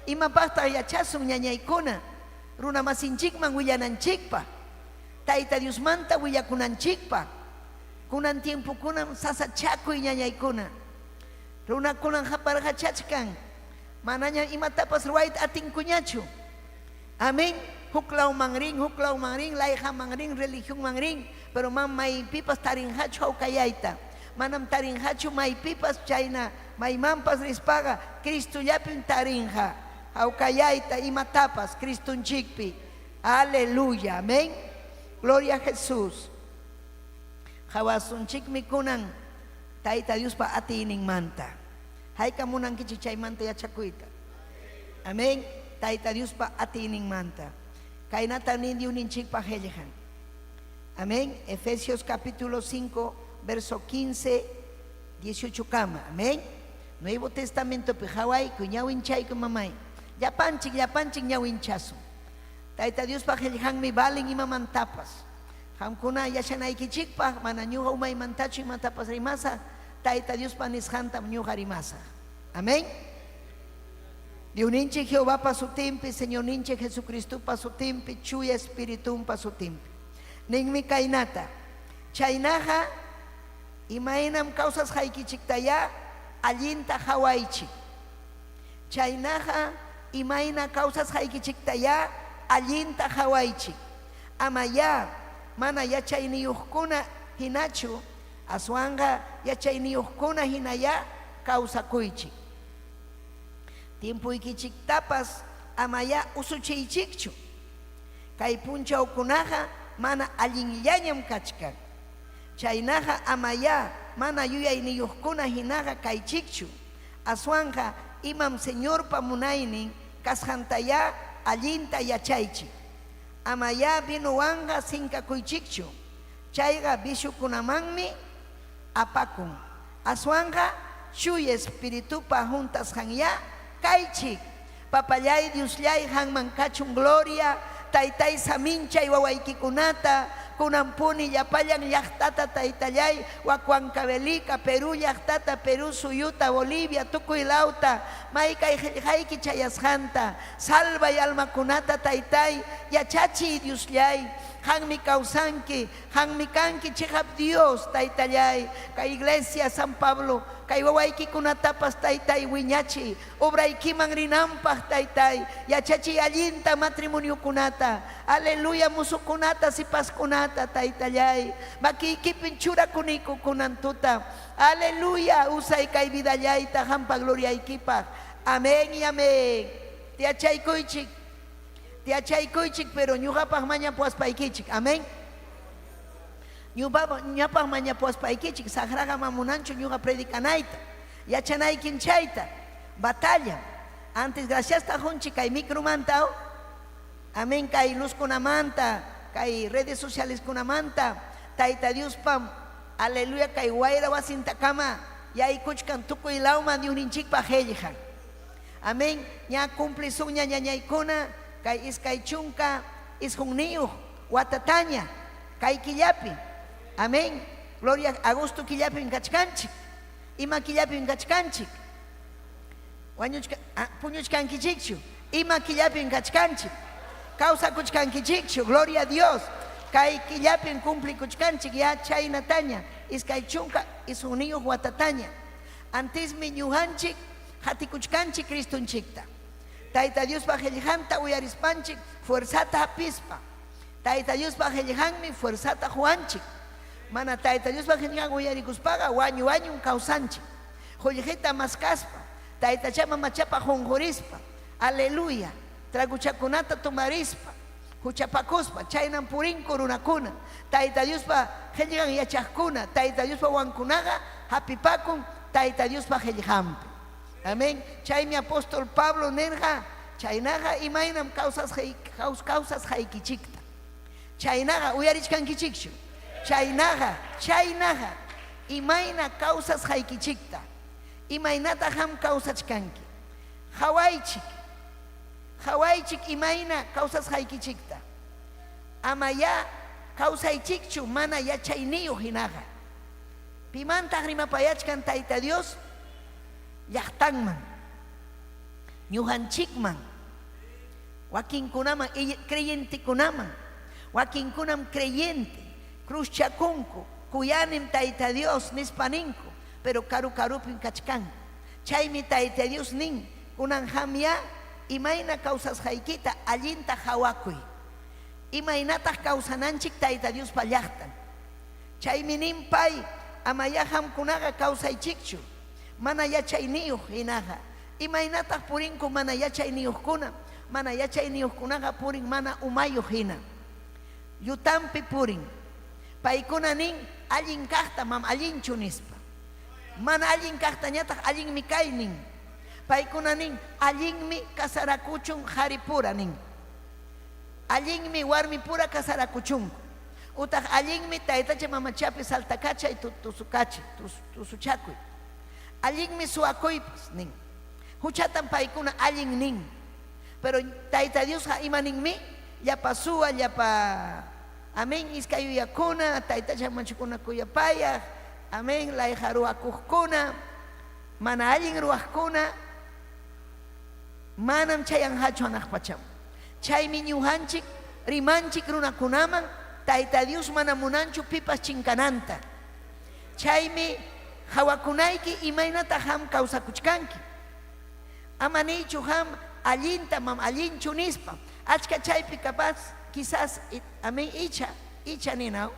Imapaqtaq yachasun ñañaykuna, runa masinchikman willananchikpa, Taita Dios manta willakunanchikpa. Kunan tiempo kunan sasa chakuy ñañaykuna, runa kunan haparjachachkan, manaña imatapas ruwayta atinkuñachu, amén. Huklaw mangring, layha mangring, religión mangring, pero man maypipas tarinhachu hawkayayta, manam tarinhachu maypipas chayna maymanpas rispaga, Cristo yapin tarinha hawkayayta imatapas Cristunchikpi, aleluya, amén. Gloria a Jesús. Hawasunchikmi kunan Taita Dios pa atining manta. Hayka munan kichichay manta yachakuyta. Amén. Taita Dios pa atining manta. Kainata nindiw ninchik pa helhan. Amén. Efesios capítulo 5, verso 15, 18 kama. Amén. Nuevo Testamento pejawai kuñawin chay kumamay. Yapanchik ñawin chasu. Taita Dios pa mi balen ima mantapas. Hamkuna yashanaykichikpa mana ñuqa umay mantachu imantapas rimasa. Taita Dios pa nishanta ñuqa rimasa. Amén. Dios ninche Jehová pa su timpi, Señor ninche Jesucristo pa su timpi, chuya espiritum pa su timpi. Ningmi kainata. Chaynaja imainam causas haikichiktaya allinta hawaichi. Chaynaja imaina causas haikichiktaya allinta hawaichi. Amaya mana yachayniyuqkuna hinachu aswanga yachayniyuqkuna hinaya kawsakuychik. Tiempuykichiktapas amaya usuchiychikchu. Kay punchawkunaqa mana allinllañam kachkan. Chaynaqa amaya mana yuyayniyuqkuna hinaqa kaychikchu. Aswanja imam Señor pa munaynin kasqantaya allinta yachaychik. Amaya binuwanga sinkakuychikchu. Chayqa bishukunamanmi apakun. Aswanja chuy espiritupa juntas hanya kaychik. Papallay Diosllay hanman kachun gloria. Taytay saminchay wawaykikunata kunampuni llapallan llaqtata taytallay Huacuancavelica, Perú llaqtata, Perú suyuta, Bolivia, tukuy lawta maykay qillqayki chayasqanta salvay almakunata taytay yachachiy Diosllay hanmi kawsanki hanmi kanki chihap Dios taytallay kay iglesia San Pablo kay wawaykikunatapas taytay wiñachi obraykiman rinampaq taytay yachachiy allinta matrimoniukunata aleluya musukunata sipaskunata taytallay makiykipin churakuniku kunantuta aleluya usay kay vidallayta hampa gloriaykipaq amén y amén tiachaykuychik pero ñuqapaq maña puaspaykichik amén ñapaq maña puaspaykichik sagraqa mamunanchu ñuqa predicanayta yachanaykin chayta batalla antes gracias tajunchik kay micromanta amén kay luzkunamanta kay redes sociales kunamanta tayta Dios pam aleluya kay wayra wasintakama yaykuchkan tukuy lawman Diosninchikpaq qillqan amén ña cumplishun ñañaykuna kay iskay chunka isqunniyuq watataña kay killapi amén gloria agosto killapin kachkanchik ima killapin kachkanchik puñuchkankichikchu ima killapin kachkanchik kawsakuchkankichikchu gloria a Dios kay killapin cumplikuchkanchik ya chaynataña iskay chunka isqunniyuq watataña antismi ñuqanchik hatikuchkanchik Cristunchikta tayta Dios pa qillqanta uyarispanchik fuerzata hapispa tayta Dios pa qillqanmi fuerzata juanchik mana tayta Dios pa qillqan uyarikuspaqa wañu kawsanchik qullqita maskaspa tayta chama machapa qunqurispa aleluya traguchakunata tumarispa huchapakuspa chaynan purinku runakuna tayta Dios pa qillqan yachaqkuna tayta Dios pa wankunaqa hapipakun tayta Dios pa qillqanpi amén chay mi apóstol Pablo nerga chaynaga imaynam causas haykichikta chaynaga uyarichkankichikchu chaynaga imayna causas haykichikta imaynata ham causachkanki hawaychik imayna causas haykichikta amaya causaychikchu mana yachayniyuq hinaqa pimantaq rimapayachkan tayta Dios llaqtanman ñuqanchikman wakinkunaman creyentikunaman wakinkunam creyente cruzchakunku kuyanim tayta Dios nispaninku pero karupin kachkan chaymi tayta Dios nin kunan hamya imayna causas haykita allinta hawakuy imaynataq causananchik tayta Dios pa llaqtan chaymi nin pay amaya hamkunaqa causaychikchu mana yachayniyuq hinaqa imaynataq purinku mana yachayniyuqkuna mana yachayniyuqkunaqa purin mana umayuq hina yutampi purin paykuna nin allin kaqta mam allinchu nispa mana allin kaqtañataq allinmi kay nin paykuna nin allinmi kasarakuchun haripura nin allinmi warmi pura kasarakuchunku Utak allinmi taytacha mamachapi saltakacha y tusukacha, tusuchakuy. Allinmi suakuypas nin. Huchatan paykuna allin nin. Pero tayta Dios ha imaninmi llapa suwa llapa amén iskayuyakuna taytacha manchukuna kuyapaya amén layqa ruwakuqkuna mana allin ruwaqkuna manam chayanqachu hanaqpacham. Chaymi ñuqanchik rimanchik runakunaman tayta Dios mana munanchu pipas chinkananta. Chaymi hawakunayki imaynata ham kawsakuchkanki. Ama niychu ham allinta mam allinchu nispa. Achka chaypi capaz quizás amén icha ninaw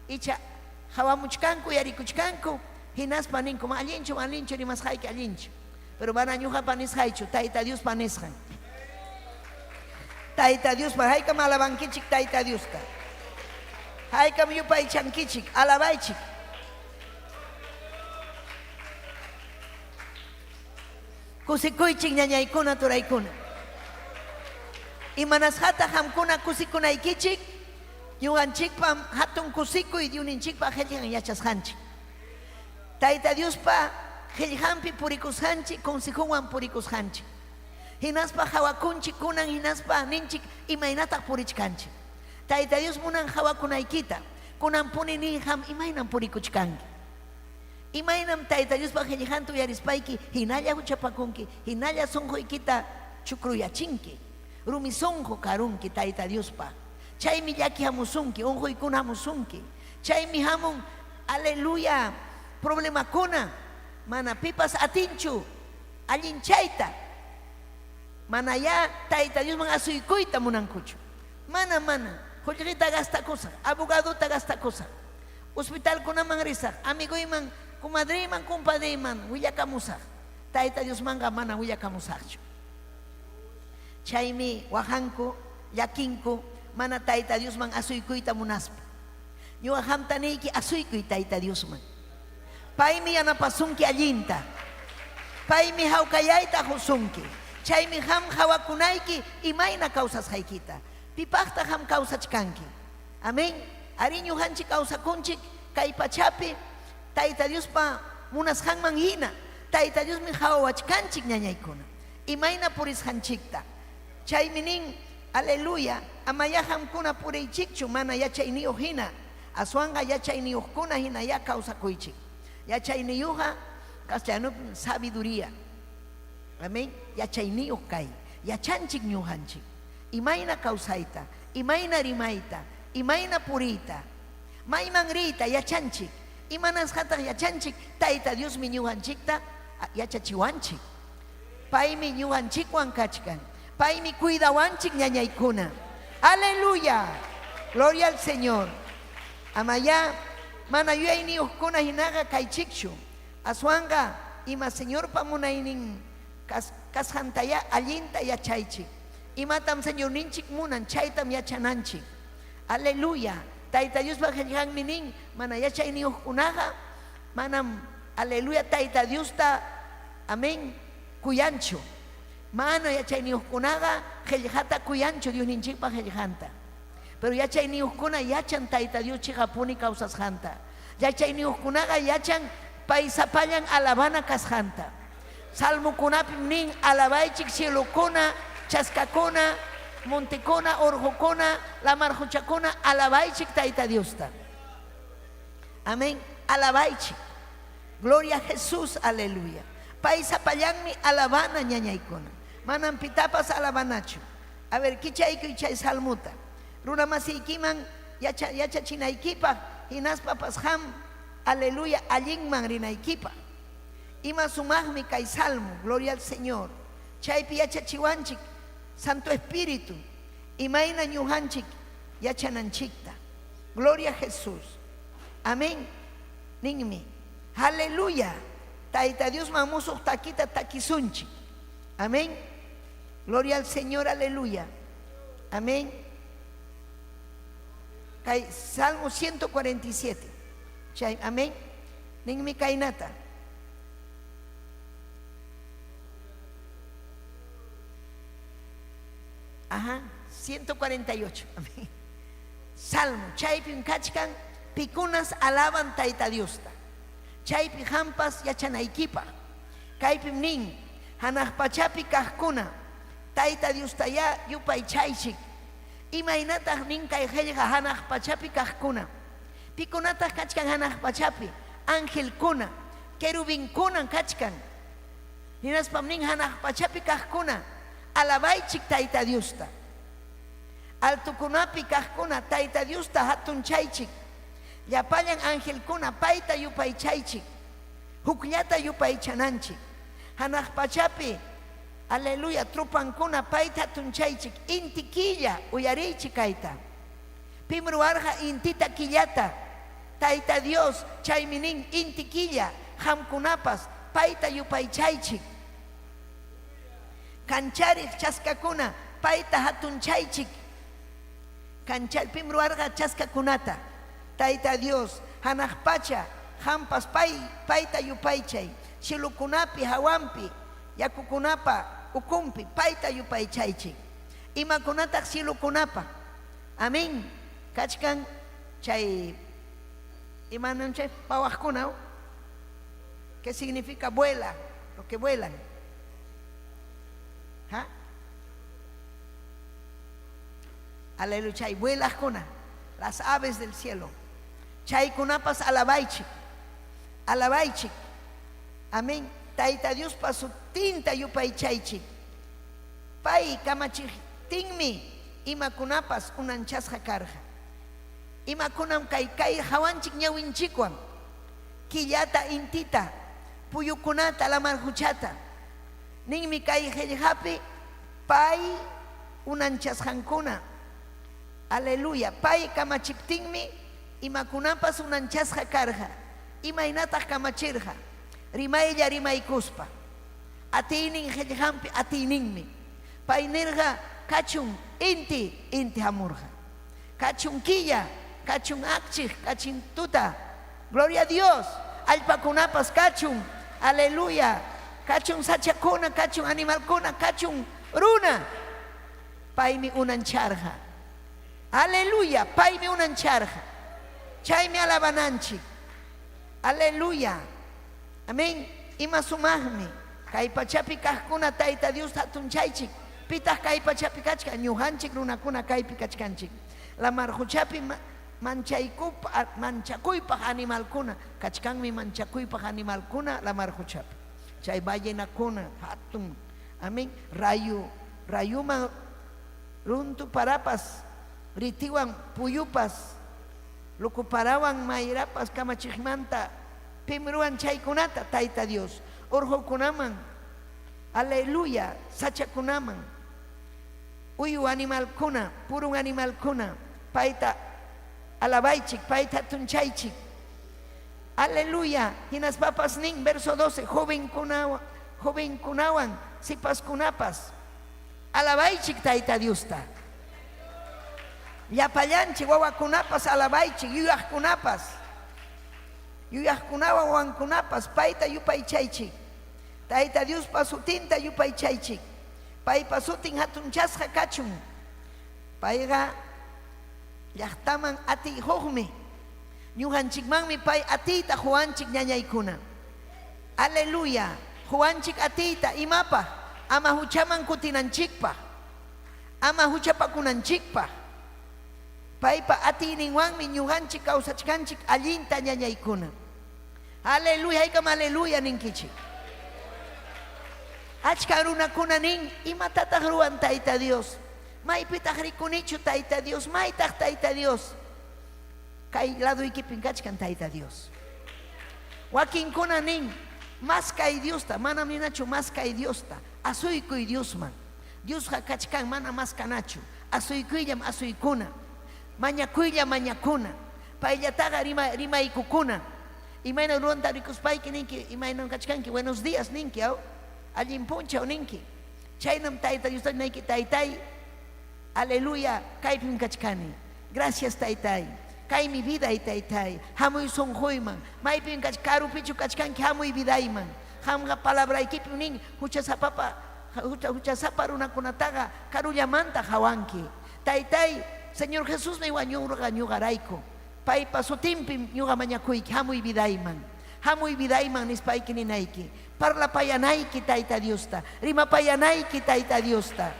icha hawamuchkanku yarikuchkanku hinaspa ninku allinchu rimasqayki allinchu. Pero mana ñuqapa nisqaychu tayta Dios panisqan. Tayta Dios pa haykam alabankichik tayta Diosta. Haykam yupaychankichik alabaychik. Kusikuychik ñañaykuna turaykuna. Imanasqata hamkuna kusikunaykichik ñuqanchikpam hatun kusikuy diuninchikpa qhilliqan yachasqanchik. Tayta Diospa qhilliqanpi purikusqanchik consejowan purikusqanchik. Hinaspa hawakunchik kunan hinaspa ninchik imaynataq purichkanchik. Tayta Dios munan hawakunaykita kunan puni nin ham imaynan purikuchkanki. Imaynam tayta Diospa qhilliqanta uyarispayki hinalla huchapakunki hinalla sunquykita chukruyachinki. Rumi sunqu karunki tayta Diospa. Chaymi llaki hamusunki unquykuna hamusunki. Chaymi hamun aleluya problemakuna mana pipas atinchu allinchayta. Mana ya tayta Diosman asuykuyta munankuchu. Mana qullqita gastakusaq, abogadota gastakusaq, hospitalkunaman risaq, amiguyman, comadriman, compadriman willakamusaq. Tayta Diosmanqa mana willakamusaqchu. Chaymi wahanku, llakinku, mana tayta Diosman asuykuyta munaspa. Ñuqa hamtaniyki asuykuy tayta Diosman. Paymi yanapasunki allinta. Paymi hawkallayta husunki. Chaymi ham hawakunayki imayna kawsasqaykita. Pipaqta ham kawsachkanki. Amén. Ari ñuqanchik kawsakunchik kay pachapi tayta Diospa munasqanman hina. Tayta Diosmi hawawachkanchik ñañaykuna. Imayna purisqanchikta. Chaymi nin aleluya amaya hamkuna puriychikchu mana yachayniyuq hina. Aswanqa yachayniyuqkuna hina ya kawsakuychik. Yachayniyuqqa castellanopi sabiduría. Amén. Yachayniyuq kay. Yachanchik ñuqanchik. Imayna kawsayta, imayna rimayta, imayna puriyta, mayman riyta yachanchik. Imanasqataq yachanchik tayta Diosmi ñuqanchikta yachachiwanchik. Paymi ñuqanchikwan kachkan. Paymi cuidawanchik ñañaykuna. Aleluya. Gloria al Señor. Amaya mana yuyayniyuqkuna hinaqa kaychikchu. Aswanqa ima Señor pamunaynin kasqantaya allinta yachaychik. Imatam Señor ninchik munan chaytam yachananchik. Aleluya. Tayta Diospa qhilliqanmi nin mana yachayniyuqkunaqa manam aleluya tayta Diosta amén kuyanchu. Mana yachayniyuqkunaqa qhilliqata kuyanchu Dios ninchikpa qhilliqanta. Pero yachayniyuqkuna yachan tayta Dios chiqapuni kawsasqanta. Yachayniyuqkunaqa yachan pay sapallan alabana kasqanta. Salmukunapim nin alabaychik cielokuna chaskakuna, montekuna, orjokuna, la marjuchakuna, alabaychik tayta Diosta. Amén. Alabaychik. Gloria a Jesús, aleluya. Paisa payanmi alabana ñañaykuna. Manan pitapas alabanachu. A ver, kichayku chay salmuta. Runa masiykiman yachachinaykipa, hinaspapas ham, aleluya, allinman rinaykipa. Ima sumagmi kay salmo, gloria al Señor. Chaypi yachachiwanchik. Santo Espíritu, imayna ñuqanchik yachananchikta. Gloria a Jesús. Amén. Ninmi. Aleluya. Tayta Dios mamusuq takita takisunchik. Amén. Gloria al Señor, aleluya. Amén. Salmo 147. Amén. Ninmi kainata. Ajá, 148. Amén. salmo chaypim kachkan pikunas alaban Tayta Diosta chaypi hampas yachanaykipa kaypim nin hanaq pachapi kaqkuna Tayta Diosta ya yupay chaychik imaynataq nin kay qillqa hanaq pachapi kaqkuna pikunataq kachkan hanaq pachapi angelkuna querubinkuna kachkan hinaspam nin hanaq pachapi kaqkuna alabaychik Tayta Diosta altukunapi kaqkuna Tayta Diosta hatun chaychik llapallan angelkuna payta yupay chaychik hukllata yupay chananchik hanaq pachapi aleluya trupankuna payta hatun chaychik inti killa uyariychik kayta pimru arja intita killata Tayta Dios chaymi nin inti killa hamkunapas payta yupay chaychik kancharik chaskakuna payta hatun chaychik kanchal pimru arga chaskakunata Tayta Dios hanaq pacha hampas payta yupay chay shilukunapi hawampi yakukunapa ukumpi payta yupay chaychik imakunataq shilukunapa amen kachkan chay imanan chay pawaqkuna ¿qué significa vuela? Los que vuelan ¿ha? Aleluya chay vuelajkuna las aves del cielo chaykunapas alabaychik amén Tayta Dios pasu tinta yupay chaychik pay kamachiktinmi imakunapas unanchasqa karqa imakunam kay hawanchik ñawinchikwan killata intita puyukunata lamarhuchata ninmi kay qillqapi pay unanchasqankuna aleluya pay kamachiptinmi imakunapas unanchasqa karqa imaynataq kamachirqa rimaylla rimaykuspa atiynin qillqanpi atiyninmi pay nirqa kachun inti hamurqa kachun killa kachun akchik kachun tuta gloria a Dios allpakunapas kachun aleluya kachun sachakuna kachun animalkuna kachun runa paymi unancharqa aleluya paymi unancharqa chaymi alabananchik aleluya amén ima sumaqmi kay pachapi kaqkuna Tayta Dios hatun chaychik pitaq kay pachapi kachka ñuqanchik runakuna kaypi kachkanchik lamarhuchapi manchakuypaq animalkuna kachkanmi manchakuypaq animalkuna lamarhuchapi chay ballenakuna hatun amén rayuman runtu parapas ritiwan puyupas lukuparawan mayrapas kamachikmanta pimruan chaykunata Tayta Dios urhukunaman aleluya sachakunaman uyu animalkuna purun animalkuna payta alabaychik payta tunchaychik aleluya hinaspapas nin verso 12 jovenkunawan sipaskunapas alabaychik Tayta Diosta llapallanchik wawakunapas alabaychik yuyaqkunawan wawankunapas payta yupay chaychik Tayta Dios pasutinta yupay chaychik pay pasutin hatunchasqa kachun payqa llaqtaman atiyuqmi ñuqanchikmanmi pay atiyta quwanchik ñañaykuna aleluya quwanchik atiyta imapaq ama huchaman kutinanchikpaq ama huchapakunanchikpaq paypa atiyninwanmi ñuqanchik kawsachkanchik allinta ñañaykuna aleluya haykama aleluya ninkichik achka runakuna nin imatataq ruwan Tayta Dios maypitaq rikunichu Tayta Dios maytaq Tayta Dios kay laduykipin kachkan Tayta Dios wakinkuna nin mas kay Diosta manam ninachu mas kay Diosta asuykuy Diosman Diosqa kachkan mana mas kanachu asuykuyllam asuykuna mañakuylla mañakuna payllataqa rimaykukuna imayna ruwanta rikuspayki ninki imayna kachkanki buenos días ninki allin punchaw ninki chaynam Tayta Dios nayki Taytay aleluya kaypim kachkani gracias Taytay kay mi vida y Taytay hamuy sunquyman maypim karupichu kachkanki hamuy vidayman hamqa palabraykipim nin huchasapa runakunataqa karullamanta hawanki Taytay Señor Jesús me wañurga ñugarayku paypa sutinpi ñuga mañakuyki hamuy vidayman nispayki ninayki parlapayanayki Tayta Diosta rimapayanayki Tayta Diosta.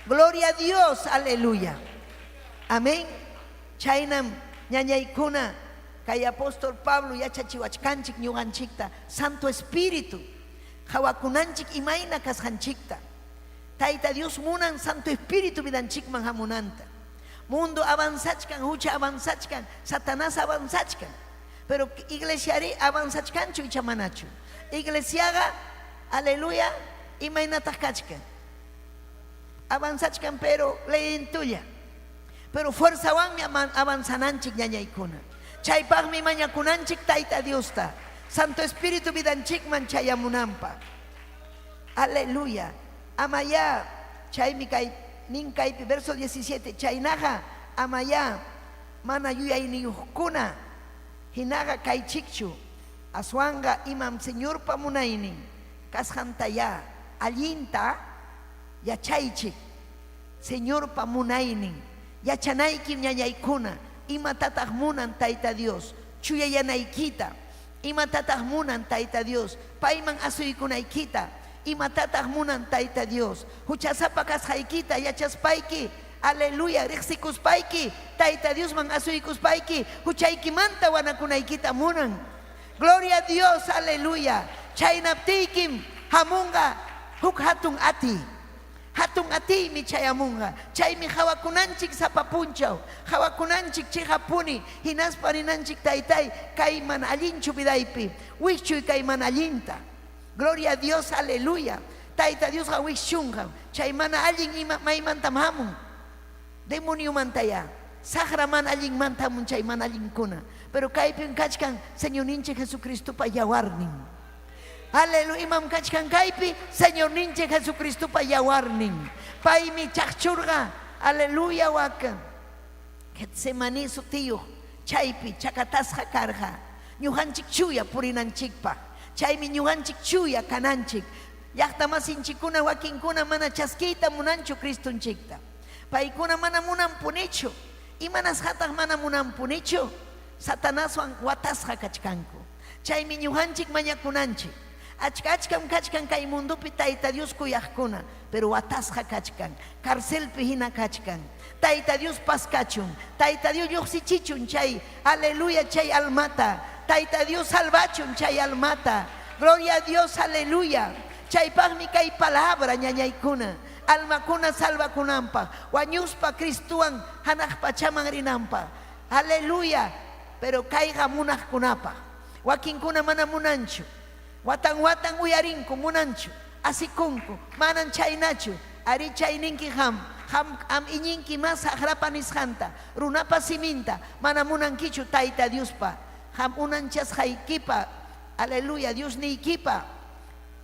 Gloria a Dios, aleluya, amén. Chaynam ñañaykuna kay apóstol Pablo yachachiwachkanchik ñuganchikta Santo Espíritu hawakunanchik imayna kasqanchikta. Tayta Dios munan Santo Espíritu vidanchikman hamunanta. Mundo avanzachkan, hucha avanzachkan, Satanás avanzachkan, pero iglesiari avanzachkanchu ichamanachu. Iglesiaga, aleluya, imaynataq kachkan. Avanzachkan pero leyintulla. Pero fuerza wanmi avanzananchik ñañaykuna. Chaypaqmi mañakunanchik Tayta Diosta. Santo Espíritu vidanchikman chayamunampa. Aleluya. Amaya, chaymi kay ninkaypi verso 17. Chaynaqa amaya mana yuyayniyuqkuna hinaqa kaychikchu aswanga imam Señorpa munaynin kasqantaya allinta yachaychik Señorpa munaynin yachanaykim ñañaykuna imatataq munan Tayta Dios chuyayanaykita imatataq munan Tayta Dios payman asuykunaykita imatataq munan Tayta Dios huchasapa kasqaykita yachaspayki aleluya riqsikuspayki Tayta Dios man asuykuspayki huchaykimanta wanakunaykita munan. Gloria a Dios, aleluya. Chaynaptiykim hamunga huk hatun ati mi chayamunga chaymi hawakunanchik sapapunchaw hawakunanchik chihapuni hinasparinanchik Taytay kay mana allinchu vidaypi wichuy kay mana allinta. Gloria a Dios, aleluya. Tayta Dios hawishunga chay mana allin maymantam hamun demonio mantaya sahra mana allin mantamun chay mana allinkuna pero kaypin kachkan Señor ninche Jesucristo pa yawarnin. Aleluya, imam kachkan kaypi Señor ninche Jesucristo pa yawarnin paymi chaqchurga aleluya waka Getsemani sutiyo chaypi chakatasqa karqa ñuqanchik chuya purinanchikpa chaymi ñuqanchik chuya kananchik llaqta masinchikuna wakinkuna mana chaskiyta munanchu Cristonchikta paykuna mana munanpunichu imanas hataq mana munanpunichu Satanaswan watasqa kachkanku chaymi ñuqanchik mañakunanchik achkam kachkan kay mundupi Tayta Dios kuyaqkuna pero watasqa kachkan karcelpi hina kachkan Tayta Dios paskachun Tayta Dios lluqsichichun chay aleluya chay almata Tayta Dios salvachun chay almata. Gloria a Dios, aleluya. Chaypaqmi kay palabra ñañaykuna almakuna salvakunanpaq wañuspa Cristuwan hanaq pachaman rinanpaq aleluya. Pero kayqa munaqkunapaq wakinkuna mana munanchu watan uyarinku munanchu asikunku manan chaynachu ari chayninki ham iñinki mas aqrapa nisqanta runapa siminta mana munankichu Tayta Diospa ham unanchasqaykipa aleluya Dios niykipa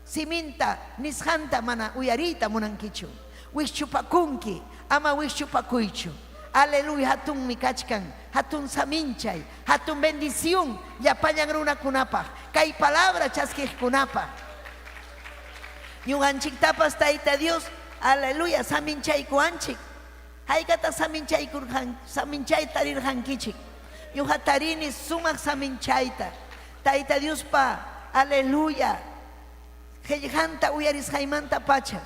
siminta nisqanta mana uyarita munankichu wikchupakunki ama wikchupakuychu. Aleluya, hatun mikachkan, hatun saminchay, hatun bendición llapañan runakunapaq kay palabra chaskijkunapaq ñuqanchiktapas Tayta Dios aleluya saminchaykuanchik haykata saminchay tarirqankichik ñuqa tarini sumaq saminchayta Tayta Diospa aleluya qillqanta uyarisqaymanta pacha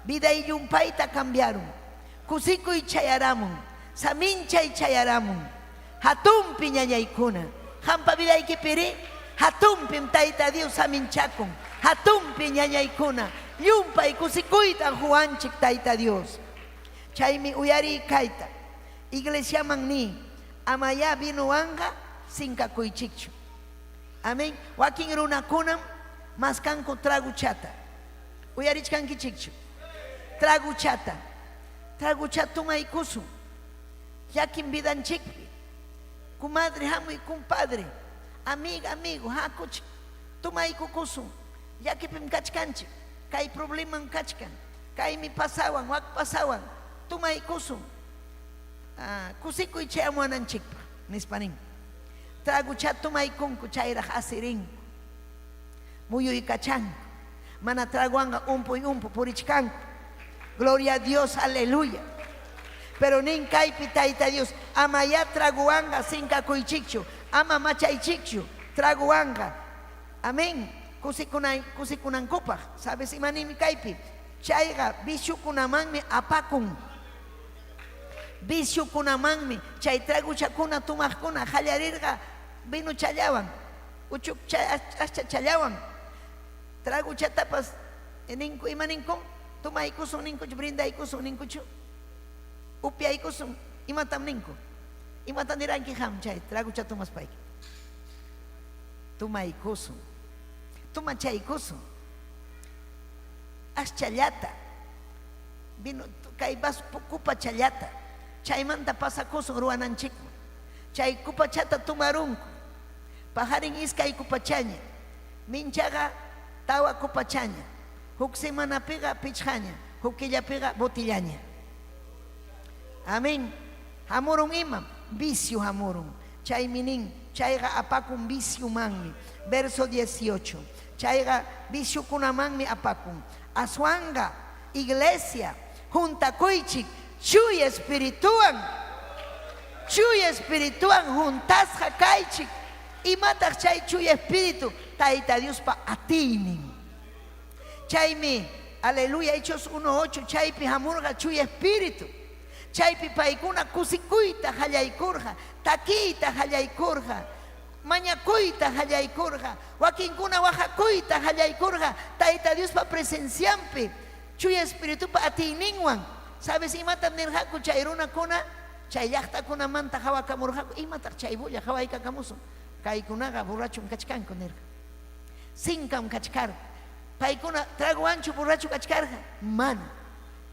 viday llumpayta cambiaron kusikuy chayaramun saminchay chayaramun hatunpi ñañaykuna hampa vidaykipiri hatunpim Tayta Dios saminchakun hatunpi ñañaykuna llumpay kusikuyta huwanchik Tayta Dios. Chaymi uyari kayta iglesiaman ni amaya vinuwanqa sinkakuychikchu amén. Wakin runakunam maskanku traguchata uyarichkankichikchu traguchata tumaykusun yakin vidanchikpi comadre hamuy compadre amigo hakuch tumaykukusun yakipim kachkanchik kay probleman kachkan kaymi pasawan wak pasawan tumaykusun kusikuy chay amuananchikpa nispanin traguchat tumaykunku chayraq asirinku muyuykachanku mana traguanga umpuy purichkanku. Gloria a Dios, aleluya. Pero nin kaypi Tayta Dios ama ya traguanga sinka kuychikchu, ama machaychikchu traguanga. Amén. Kusikunankupaj, sabes imanimi kaypi chayqa vishukunamanmi apakun. Vishukunamanmi chay traguchakuna tumaqkuna hallarirqa vino challawan, uchuk ascha challawan. Traguchatapas ninku imaninkum tumaykusun ninkuchu brindaykusun ninkuchu upyaykusun imatam ninku imatam niranki ham chay tragucha tumaspayki tumaykusun tumachaykusun aschallata vino kay bas kupa challata chaymanta pasakusun ruwananchikman chay kupachata tumarunku pajarin iskay kupachaña minchaqa tawa kupachaña huk semanapiqa pichqaña huk killapiqa botillaña. Amén. Hamurun imam vicio hamurun chaymi nin chayqa apakun viciumanmi. Verso 18 chayqa viciukunamanmi apakun. Aswanga iglesia juntakuychik chuy espirituan juntasqa kaychik. Imataq chay chuy espíritu Tayta Diospa atinin. Chaymi aleluya Hechos 1:8 chaypi hamurqa chuy espíritu. Chaypi paykuna kusikuyta hallaykurqa, takiyta hallaykurqa, mañakuyta hallaykurqa, wakinkuna wajakuyta hallaykurqa Tayta Diospa presenciampi chuy espiritupa atiyninwan. Sabes imatam nirqaku chay runakuna chay llaqtakunamanta hawakamurqaku imataq chay bulla hawaykakamusun kaykunaqa borrachum kachkanku nirqa sinkam kachkar paykuna trago ancho borracho kachkarqa mana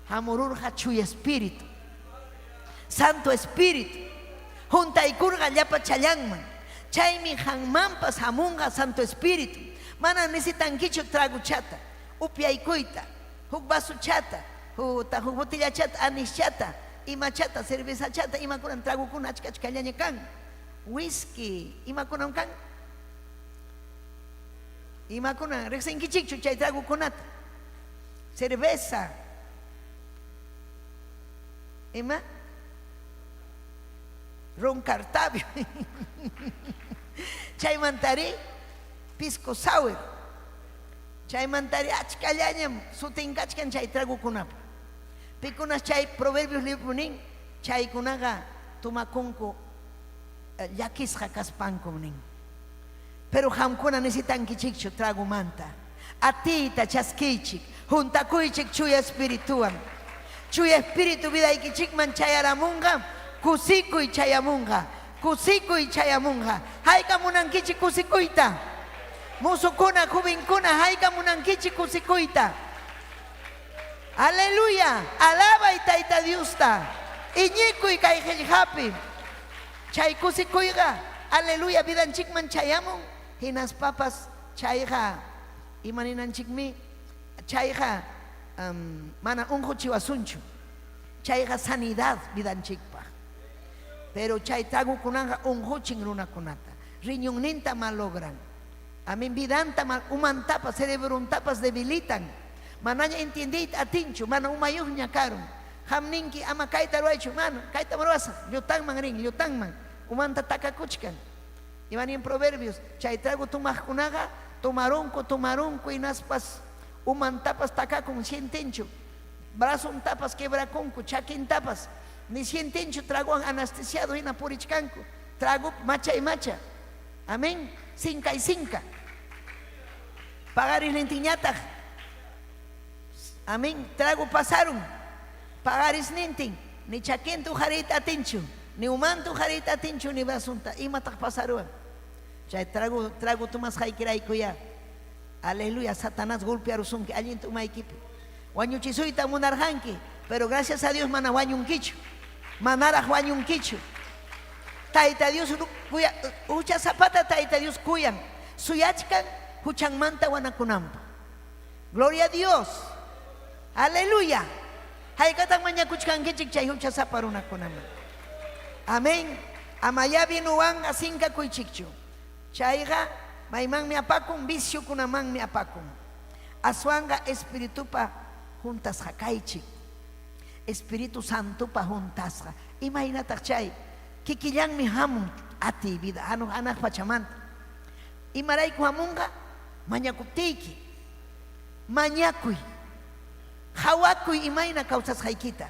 hamururqa chuy espíritu Santo Espíritu juntaykurqa llapa challanman chaymi hanmanpas hamunqa Santo Espíritu mana necesitankichu traguchata upyaykuyta huk vasuchata huk botellachata anischata imachata cervezachata imakunan tragukuna achkallaña kan whisky imakunan kan imakunan riqsinkichikchu chay tragukunata cerveza ima ron cartabio chaymantari pisco sour chaymantari achkallañam sutinkachkan chay tragukunapa pikunas chay proverbios libro nin chaykunaqa tumakunku llakisqa kaspanku nin pero hamkuna necesitankichikchu tragumanta atiyta chaskiychik juntakuychik chuy espirituwan chuy espíritu vidaykichikman chayaramunqa kusikuy chayamunqa hayka munankichik kusikuyta musukuna jovenkuna hayka munankichik kusikuyta. Aleluya, alaba y Tayta Diosta iñikuy kay qillqapi chay kusikuyqa aleluya vidanchikman chayamun hinas papas chayqa imaninanchikmi chayqa mana unquchiwasunchu chayqa sanidad vidanchikpaq pero chay tragukunaqa unquchin runakunata riñonninta malogran amin vidanta umantapas cerebruntapas debilitan manaña entendiyta atinchu mana umayuqña karun hamninki ama kayta ruwaychu mana kayta ruwasa llutanman rin llutanman umanta takakuchkan imanin proverbios chay trago tumaqkunaqa tumarunku hinaspas umantapas takakun sientinchu brazuntapas quebrakunku chakintapas ni sientinchu tragoan anestesiado hina purichkanku trago macha y macha amén sinka y sinka pagaris nintiñataq amén trago pasaron pagaris nintin ni chakintu jarita atinchu ni umantu jarita atinchu ni brasunta imataq pasaruan chay trago tumas haykiraykuya aleluya Satanás golpearusunki allinta umaykipi wañuchisuyta munarqanki pero gracias a Dios mana wañunkichu manaraq wañunkichu Tayta Dios hucha zapata Tayta Dios kuyan suyachkan huchanmanta wanakunampa gloria a Dios aleluya haykatan mañakuchkankichik chay hucha zapa runakunaman amén amaya binuwan asinka kuychikchu chayqa maymanmi apakun viciokunamanmi apakun aswanga espiritupa juntas hakaychik Espíritu Santo pa juntasqa. Imaynataq chay kikillanmi hamun ati vida anak pachamanta. Imarayku hamunqa mañakuptiyki, mañakuy, hawakuy imayna kawsasqaykita.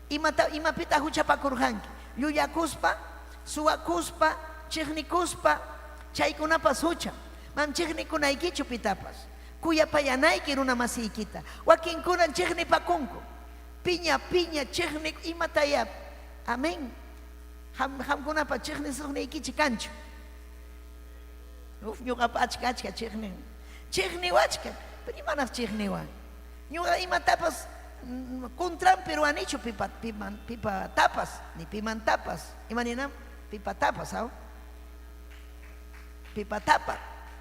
Imapita huchapakurqanki, llullakuspa, suwakuspa, chiqnikuspa, chaykunapas hucha. Mam chiqnikunaykichu pitapas. Kuyapayanayki runa masiykita. Wakinkunan chiqnipakunku. Piña chiqni imatayap. Amén. Hamkunapa chiqni suqniykichi kanchu. Ñuqapa achka chiqni. Chiqni wachka. Pero imanaq chiqniwan. Ñuqa imatapas contran peruanichu pipa tapas. Ni piman tapas. Imaninam pipa tapas, ¿aw? Pipa tapa.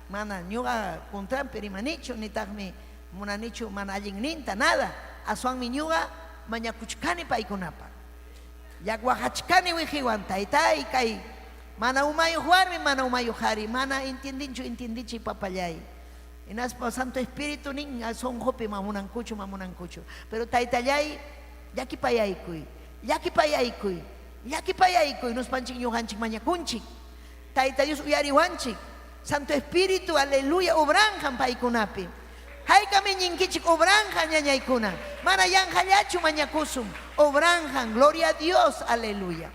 Mana ñuqa contran perimanichu ni taqmi munanichu mana allinninta nada. Aswanmi ñuqa mañakuchkani paykunapa. Yakwajachkani wijiwan taytay kay mana umayuq warmi mana umayuq qhari mana entiendichi papallay. Inaspa Santo Espíritu nin sonjopi mamunankuchu. Pero taytallay llakipayaykuy nuspanchik ñuqanchik mañakunchik. Tayta Dios uyariwanchik. Santo Espíritu, aleluya, obranjan paykunapi. Haykami ñinkichik obranjan ñañaykuna. Mana yanqallachu mañakusum. Obranjan, gloria a Dios, aleluya.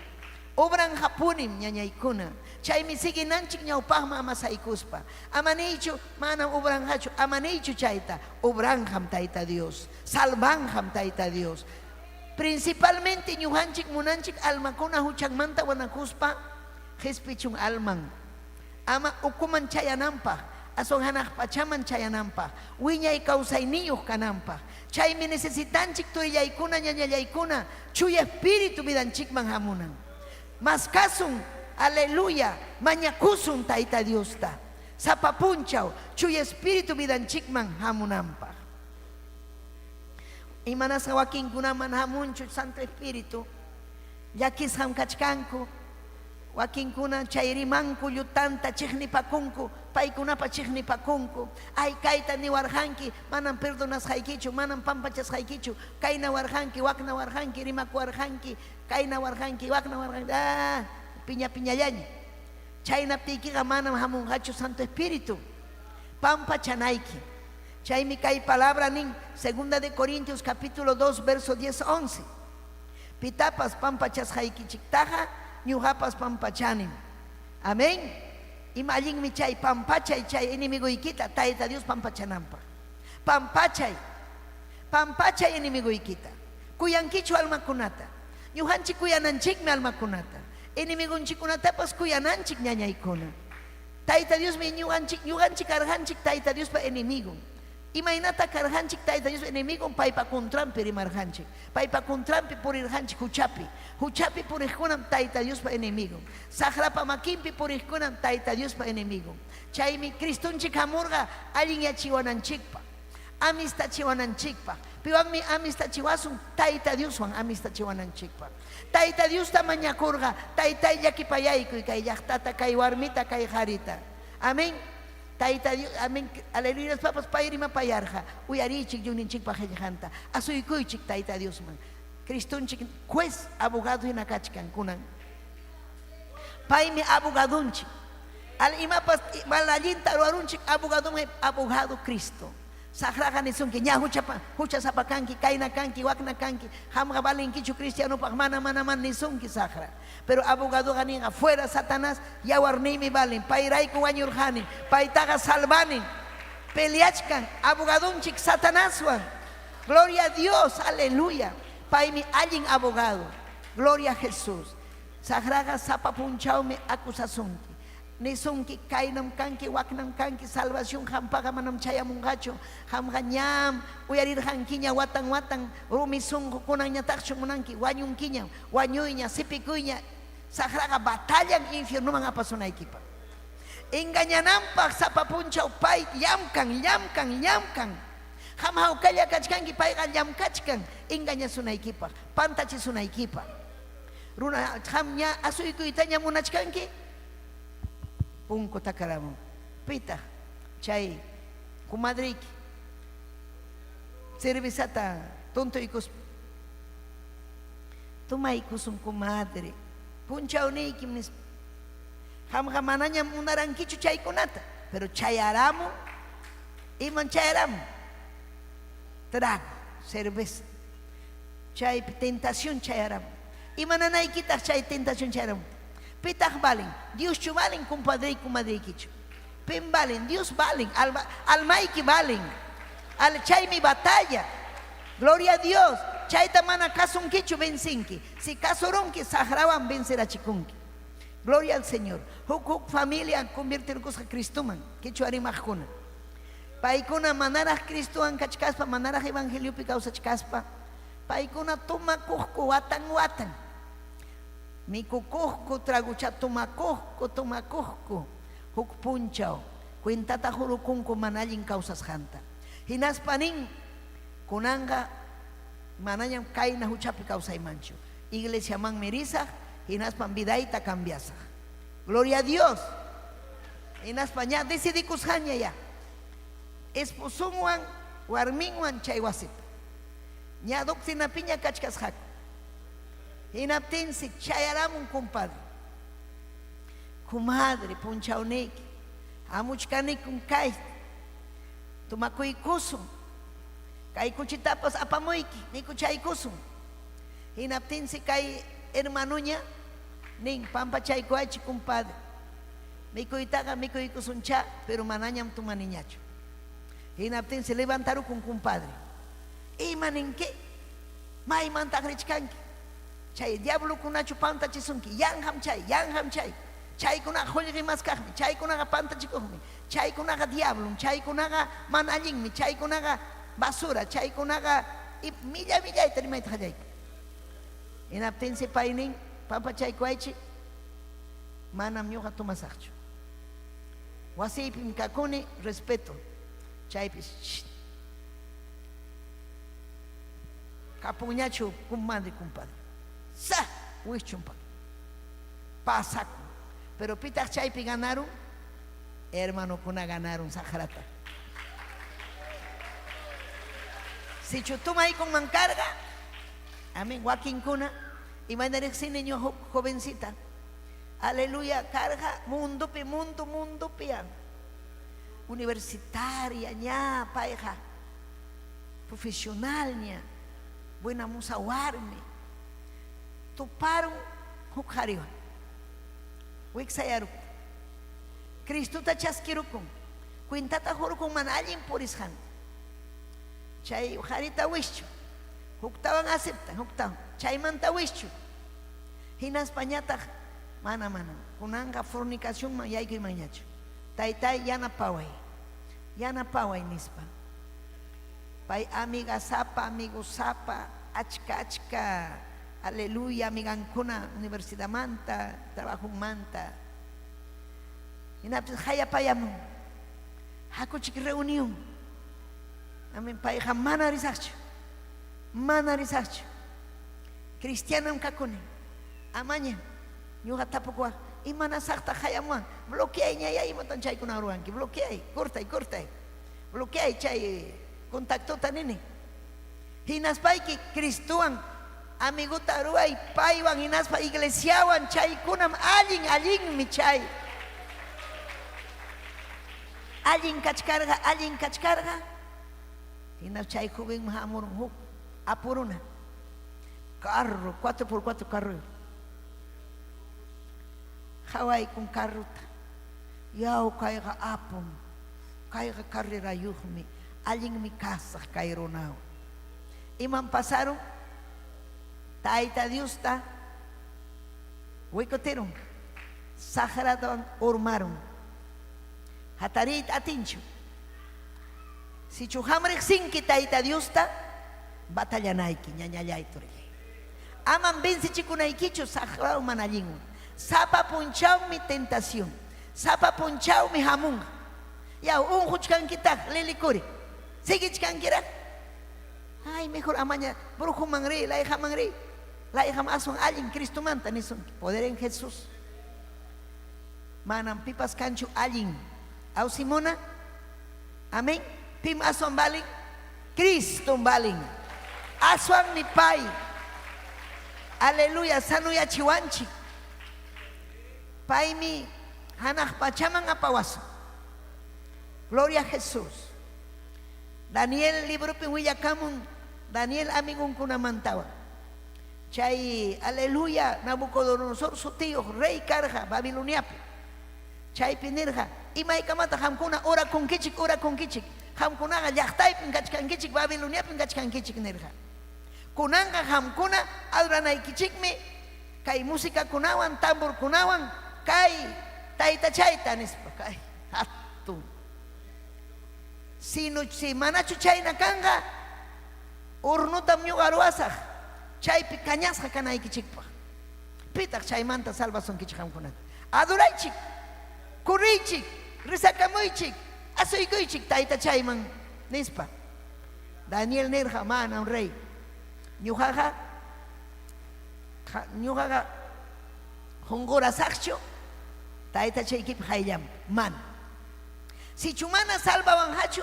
Obranjapunim ñañaykuna. Chaymi siginanchik ñawpaqman amasaykuspa. Amanichu mana obranjachu. Amanichu chayta. Obranjam tayta Dios. Salvanjam tayta Dios. Principalmente ñuqanchik munanchik almakuna huchanmanta wanakuspa. Jespichun alman. Ama ukuman chayananpaq. Ason hanaq pachaman chayananpaq. Wiñay kawsayniyuq kananpaq. Chaymi necesitanchik turillaykuna ñañallaykuna. Chuya espíritu vidanchikman hamunan. Mas kasun, aleluya, mañakusun tayta Diosta. Sapapunchaw, chuya espíritu vidanchikman hamunanpaq. Imanasqa wakinkunaman hamunchu Santo Espíritu. Llakisham kachkanku. Wakinkuna chayrimanku llutanta chiqnipakunku. Paykunapa chiqnipakunku. Ay kayta niwarqanki manam perdonasqaykichu, manam pampachasqaykichu. Kayna warqanki, wakna warqanki, rimaku warqanki, kayna warqanki, wakna warqanki. Piñallaña. Chaynaptiykiqa manam hamunqachu Santo Espíritu. Pampachanayki. Chaymi kay palabra nin 2 de Corintios capítulo 2 verso 10-11. Pitapas pampachasqaykichiktaqa ñuqapas pampachanim. Amén. Imallinmi chay pampachay chay enemigoykita tayta Dios pampachananpaq. Pampachay enemigoykita. Kuyankichu almakunata. Ñuqanchik kuyananchikmi almakunata. Enemigonchikkunatapas kuyananchik ñañaykuna. Tayta Diosmi ñuqanchik karqanchik tayta Diospa enemigo. Imaynata karqanchik tayta Dios enemigo paypa contrampi rimarqanchik. Paypa contrampi purirqanchik huchapi puriqkunam tayta Diospa enemigo. Saqrapa makinpi puriqkunam tayta Diospa enemigo. Chaymi Cristonchik hamurqa allinyachiwananchikpa, amistachiwananchikpa. Piwanmi amistachiwasun tayta Dioswan amistachiwananchikpa. Tayta Diosta mañakurqa taytay llakipayaykuy kay llaqtata, kay warmita, kay qarita. Amén. Tayta Dios, amén. Aleluya, papas payrima payarja. Uyarichik yuninchikpa qillqanta. Asuykuychik tayta Diosman. Cristonchik juez abogado hinakachkan kunan. Paymi abogadunchik. Al imapas malallinta ruarunchik abogado Cristo. Saqraqa nisunki ña huchasapakanki, kayna kanki, wakna kanki, hamqa balinkichu cristianopaq mana nisunki saqra. Pero abogado ganinqa fuera Satanás yawarniymi balin, payrayku wañurqani, paytaqa salvanin, peleachkan abogadunchik Satanáswan. Gloria a Dios, aleluya. Paymi allin abogado. Gloria a Jesús. Saqraqa sapapunchawmi acusasunki. Nisunki kaynam kanki, waknam kanki, salvación hampaqa manam chayamunqachu. Hamqa ñam uyarirqankiña watan rumisunqu kunanñataqchu munanki, wañunkiña, wañuyña, sipikuyña. Saqraqa batallan infiernuman apasunaykipa. Engañananpaq sapapunchaw pay llamkan. Ham hawkalla kachkanki payqa llamkachkan engañasunaykipaq, pantachisunaykipaq. Runa ham ña asuykuytaña munachkanki. Punko takaramu. Pita chay kumadriki cervezata tontuykus Tumaykusun comadre. Punchao niki mis. Hamga mananya munarankichu chaykunata. Pero chayaramu. Iman chayaramu. Trago, cerveza. Chay tentación chayaramu. Imananay kita chay tentación chayaramu. Pitach valen. Dios chu valen compadre y comadre kichu. Pen valen, Dios valen. Almaiki valen. Al chay mi batalla. Gloria a Dios. Chaita mana kasun kichu bensinki. Si kasuronki sahrawan vencerá chikunki. Gloria al Señor. Huk familia convierte en cosa cristuman. Kichu arimajuna. Paikuna manaraj cristuan kachkaspa, manaraj evangelio picausa chkaspa. Paikuna toma kuhku watan. Miku kuhku tragucha toma kuhku. Huk punchao. Cuentata jurukunku manallin causas janta. Hinaspanin kunanga manayam kaina huchapi causa imancho. Iglesia man merisa, hinaspan vidaita cambiasa. Gloria a Dios. Hinaspaña decidí kushaña ya. Esposunwan, warminwan chaywasip. Nya doctrina piña kachkas hak. Hinaptinsi chayaramun compadre. Comadre, punchauneki. Amuchkani kun kai. Tumakuy kusum. Kay kuchitapas apamoiki, niku chay kusum. Hinaptinsi kay hermanuña, ning pampa chay kuachi compadre. Mikuytaga mikuy kusuncha, pero mananyam tumaniñacho. Hinaptinsi levantaru kun compadre. Imaninke, may mantagrechkanki. Chay diablo kunachu panta chisunki, yanham chay. Chay kunaga holgi maskahmi, chay kunaga panta chikuhmi, chay kunaga diablo, chay kunaga manallinmi, chay kunaga basura, chay kunaga milla y terminaita hallay. Hinaptinsi paynin, pampa chay kuaychi, manam ñuqa tumasaqchu. Wasipim kakuni, respeto. Chaypis, kapuñachu kummadre compadre. Sa, wichumpa. Pasaku. Pero pitach chaypi ganaron, hermano kuna ganaron sajarata. Si chutuma ahí con mancarga, amén, Joaquín Kuna, y mandarexi niño jovencita. Aleluya, carga, mundo pian. Universitaria, ña, pareja, profesional, ña, buena musa warme. Toparon, hukariwa. Wiksayaru. Cristo ta chaskirukun. Cuintata jorukun manallin porishan. Chay harita wischu. Huktawan aceptan, huktawan. Chay manta wischu. Hinas pañata mana. Kunanga fornicación man yaiku mañacho. Taitai yana pawai nispa. Pai amiga sapa, amigo sapa, achka. Aleluya, amigankuna, universidad manta, trabajo manta. Y napis haya payamu. Hakuchik reunión. Amen, paija mana risacho. Cristianam kakune. Amanya. Nyuga tapukwa. Imana sakta hayamuan. Bloqueai ñaya imatan chay kuna ruanki. Bloqueai. Cortai. Bloqueai chay contacto tanini. Hinas paiki Cristuan. Amigo tarua y paiwan inaspa iglesiawan chay kunam allin mi chay. Allin kachkarga. Hinas chay joven mahamur huk apuruna. Carro, 4x4 carro. Hawaii con carruta. Yao caiga apum. Caiga carrera yuhmi. Allin mi casa caironao. Iman pasaron. Taita Dios está. Huecoteron. Saharadon ormaron. Hatarit atincho. Si chuhamrek sinki taita Dios está. Batallanaiki, ñañayay torelle. Aman bensi chikunaikicho sahrao manallingun. Sapa punchao mi tentación. Sapa punchao mi jamung. Ya un huchkan kita lelikuri. Sigi chkan kira. Ay, mejor amaña. Brujo mangri, la hija mangri. La hija más son alguien, Cristo manta, ni son poder en Jesús. Manam pipas cancho alguien. Au Simona. Amén. Pim ason balin. Cristo balin. Asuan mi pai. Aleluya, sanuyachiwanchik. Paimi hanaq pachaman apawasun. Gloria a Jesús. Daniel libropi willakamun Daniel amingunkunamantawan. Chay aleluya Nabucodonosor su tío rey karja Babiloniapi. Chay pinirja imaykamata hamkuna ora kunkichik hamkunaga llaqtaypin kachkankichik Babiloniapin kachkankichik nirja. Kunanga hamkuna adoranaykichikmi kay música kunawan tambor kunawan kay taytachayta nispa kay hatun. Si manachu chayna kanga urnutam ñuqaruwasaq chaypi kañasqa kanaykichikpaq. Pitaq chaymanta salvación kichik hamkunata. Adoraychik, kuriychik, risakamuychik, asuykuychik taytachayman nispa. Daniel nirja manan rey. Ñuqaqa hungurasaqchu taytachaykipi hayllam mana. Si chumana salvaban hachu,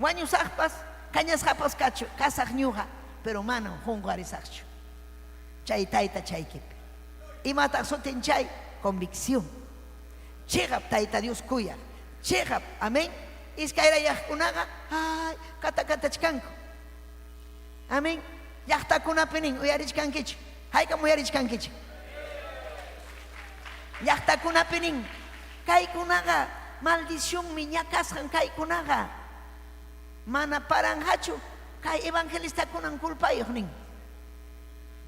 wañusaqpas, kañasqapas kachu, kasaq ñuqa, pero mana hungarisaqchu. Chay tayta chaykipi. Imataq sutin chay convicción. Chegap tayta Dios kuya. Chegap, amén. Iskayrayaqkunaqa, ay, kata-katachkanku. Amén. Llaqtakunapining uyarichkankichu. Haykam uyarichkankichu. Llaqtakunapining kaykunaqa maldición miñakasqan kaykunaqa mana paranhachu kay evangelista kunan culpayuq nin.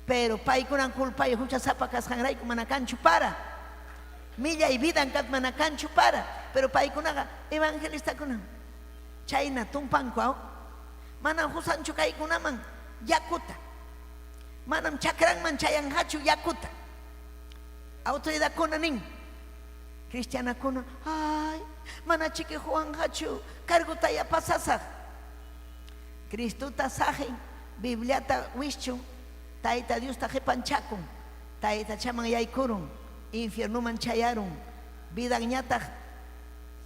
Pero paykunan culpayuq huchasapa kasqanrayku mana kanchu para. Milla y vida kat mana kanchu para. Pero paykunaqa evangelista kunan chayna tumpanku aw mana husanchu kaykunaman yakuta. Manam chakranman chayanhachu yakuta. Autoridad kunan nin. Cristiana kuna, ay, mana chiqui Juan hachu, carguta ya pasasa. Cristuta sajen, Bibliata wischu, taita Dios ta jepanchakun, taita chaman yaikurun, infierno manchayaron, vida ñata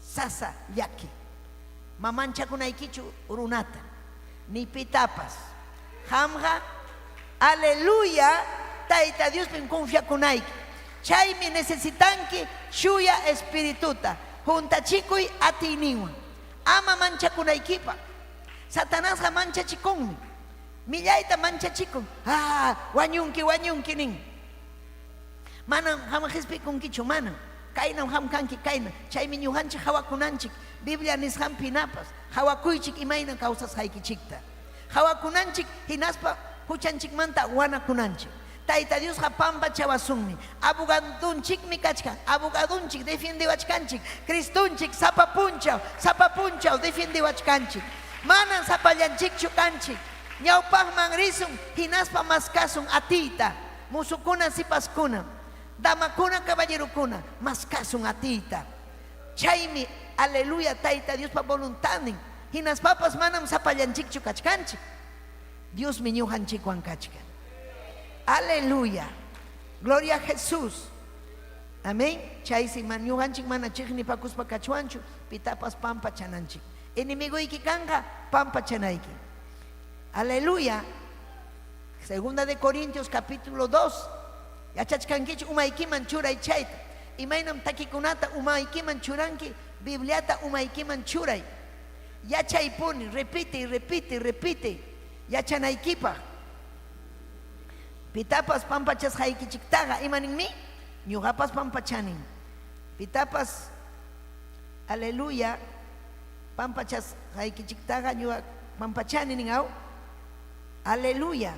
sasa yaki. Mamanchakun aikichu urunata, ni pitapas. Hamga, aleluya, taita Dios pen confia con aiki. Chaymi necesitanki shuya espirituta junta chikuy atiniwan ama manchakunaykipa Satanasqa manchachikunmi millayta manchachikun wañunki nin manam hamaqispikunkichu manam kaynam hamkanki kayna chaymi ñuqanchik hawakunanchik Biblia nisqanpinapas hawakuychik imayna kawsasqaykichikta hawakunanchik hinaspa huchanchikmanta wanakunanchik. Tayta Dios pampa chawasunmi abogadunchikmi kachkan abogadunchik defendiwachkanchik Cristunchik sapapunchaw defendiwachkanchik manan sapallanchikchu kanchik ñawpaqman risun hinaspa maskasun atiyta musukuna sipaskuna damakuna caballerukuna maskasun atiyta chaymi aleluya Tayta Dios pa voluntadnin hinaspapas manam sapallanchikchu kachkanchik Dios mi ñuqanchikwan kachkan. Aleluya. Gloria a Jesús. Amén. Chaysi man ñuqanchik mana chiqni pakuspa kachuanchu pitapas pampa chananchik. Enemigo ikikanga pampa chanayki. Aleluya. Segunda de Corintios capítulo 2. Yachachkankichu umaykiman churay chayta. Imaynam takikunata umaykiman churanki Bibliata umaykiman churay. Yachaypuni repite. Yachanaykipaq. Pitapas pampachas haykichiktaga imaninmi ñuqapas pampachanin pitapas aleluya pampachas haykichiktaga ñuqa pampachanin aw aleluya.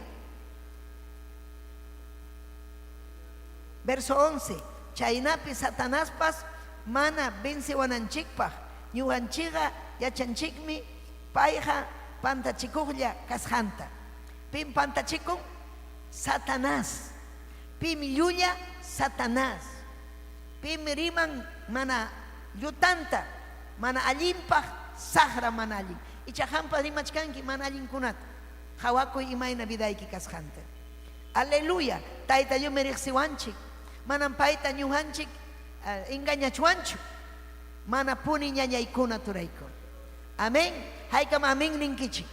Verso 11 chaynapi Satanaspas mana vencewananchikpaq ñuqanchiqa yachanchikmi payqa pantachikuqlla kasqanta. Pim pantachikun Satanás. Pim llulla Satanás. Pim riman mana llutanta mana allimpaq sahra mana allin. Ichahampa rimachkanki mana allinkunata. Hawakuy imayna vidayki kasqanta. Aleluya. Tayta Dios meriqsiwanchik. Manan payta ñuqanchik engañachuanchu. Mana puni ñañaykuna turayku. Amén. Haykam amén ninkichik.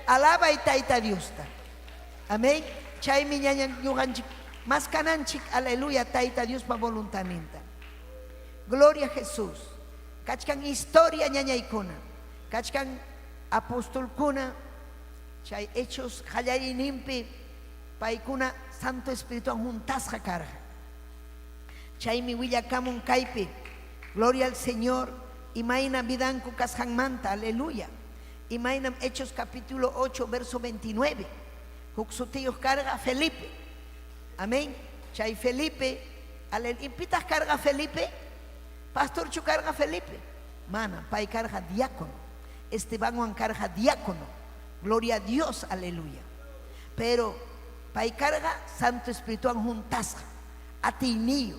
Alaba y Tayta Diosta. Amén. chay miñaña ñuqanchik mas kananchik aleluya tayta Dios pa voluntad ninta. Gloria a Jesús. Kachkan historia ñañaykuna, kachkan apostolkuna, chay hechos qallayninpi paykuna Santo Espíritu juntasqa karqa. Chaymi willakamun kaypi, gloria al Señor, imayna vidanku kasqanmanta, aleluya. Imaynam Hechos capítulo 8 verso 29. Huk sutiyuq karqa Felipe. Amén. Chay Felipe, impitas carga Felipe, pastor chu carga Felipe. Mana, pay carga diácono. Esteban Juan carga diácono. Gloria a Dios, aleluya. Pero pay carga Santo Espíritu juntasqa. Atinillo.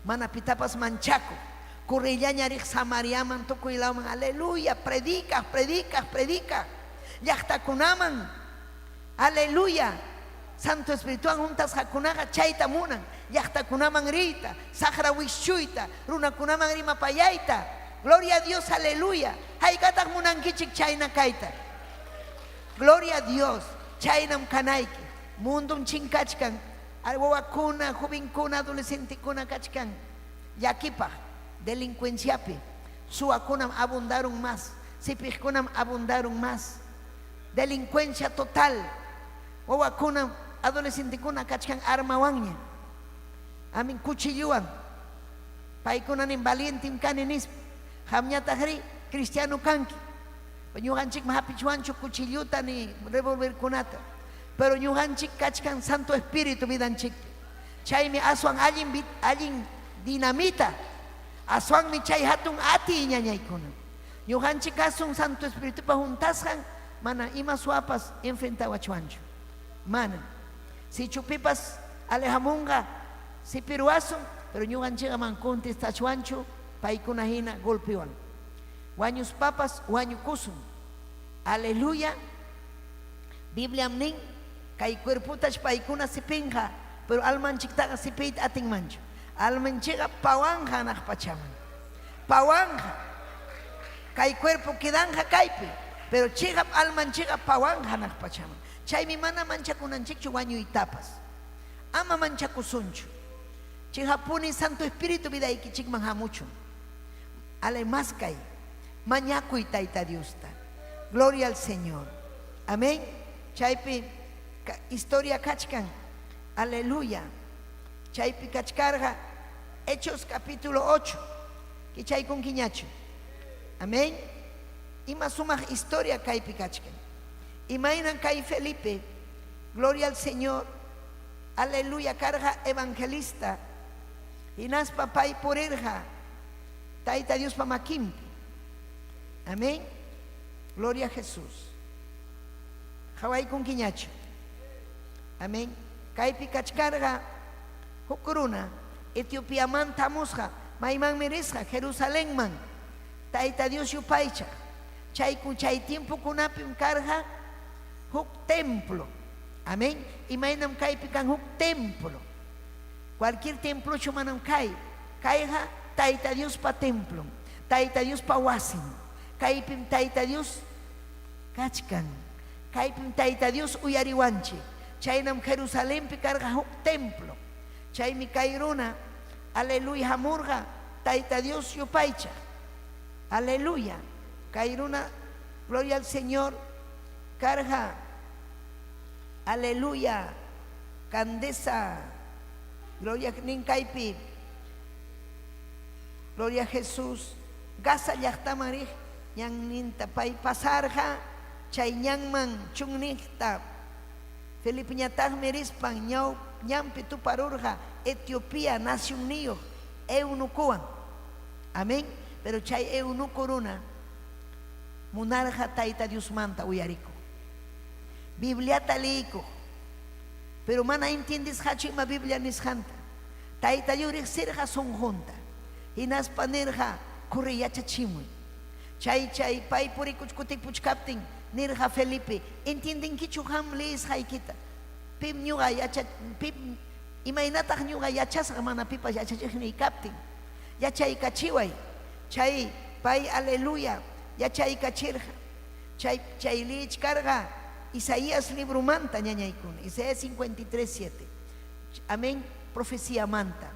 Mana pitapas manchaco. Correllañarik Samariaman tokuilaman. Aleluya. Predica. Llaqtakunaman. Aleluya. Santo Espíritu juntas hakunaga chayta munan. Llaqtakunaman rita. Sahra wischuita. Runakunaman rima payaita. Gloria a Dios, aleluya. Haykataq munankichik chayna kaita. Gloria a Dios. Chaynam kanayki. Mundum chinkachkan. Wawakuna, jovenkuna, adolescentekuna kachkan. Yakipaq, delincuenciapi. Suwakunam abundaron más. Sipijkunam abundaron más. Delincuencia total. Wawakuna, adolescentekuna kachkan armawanña. Amin cuchilluan. Paykunanin valientim kaninis. Hamñataqri cristiano kanki. Ñuqanchik mahapichuanchu cuchilluta ni revólver kunata. Pero ñuqanchik kachkan Santo Espíritu vidanchik. Chaymi aswan allin dinamita. Aswanmi chay hatun ati ñañaykuna. Ñuqanchik asun Santo Espíritu pa juntasqan mana ima suapas enfrentawachuanchu. Mana. Si chupipas alejamunga si piruasun, pero ñuqanchik man contestachuanchu paykuna hina golpewan. Wañus papas wañu kusun. Aleluya. Biblia nin kay cuerputas paykuna sipinja, pero almanchiktaqa sipit atinmanchu. Almanchiqa pawanja naq pachaman. Pawanja. Kay cuerpo quedanja kaypi, pero chigap almanchiqa pawanja naq pachaman. Chaymi mana manchakunanchikchu wañuytapas. Ama manchakusunchu. Chihapuni Santo Espíritu vidaykichikman hamuchun. Ale más kay. Mañakuy tayta Diosta. Gloria al Señor. Amén. Chaypi historia kachkan. Aleluya. Chaypi kachkarga. Hechos capítulo 8. Kichay con quiñacho. Amén. Ima sumaj historia kaypi kachkan. Imainan kay Felipe. Gloria al Señor. Aleluya. Carga evangelista. Inas papay por erja. Taita Dios pamakimpi. Amén. Gloria a Jesús. Hawai con quiñacho. Amén. Kaipi kachkarga. Hukuruna. Etiopía man tamusja. Maiman meresja. Jerusalén man. Taita Dios yupaicha. Chay tiempo kunapim carga. Huk templo. Amén. Imainam kaipi kan huk templo. Cualquier templo chumanam kai. Kaiha taita Dios pa templo. Taita Dios pa wasin. Kaipim taita Dios kachkan. Kaipim taita Dios uyariwanchi. Chaynam Jerusalén pi carga huk templo. Chaymi kairuna. Aleluya hamurga. Taita Dios yupaicha. Aleluya. Kairuna. Gloria al Señor. Carga. Aleluya. Candesa. Gloria ninkaipi. Gloria a Jesús. Gasa llaqtamarij. Yang ninta pay pasarja. Chay ñanman chunnikta. Felipe ñataq merispan ñampi tuparurja. Etiopía nación niyo. Eunukuan. Amén. Pero chay eunukuruna. Munarja taita Dios manta uyarico. Biblia talico. Pero mana entiendes hachima Biblia nishanta. Taita yurik sirja son junta. Inas panerja correyacha chimuy. Chay pay puri kuchkutik puchkaptin nirja Felipe. Entienden que chuham lees haikita. Pip nyuga yacha pip imainataq nyuga yachasqa mana pipas yachachikni kaptin. Yachay kachiway. Chay pay aleluya. Yachay kachirja. Chay lich carga. Isaías libro manta ñañaykuna, Isaías 53:7. Amén, profecía manta.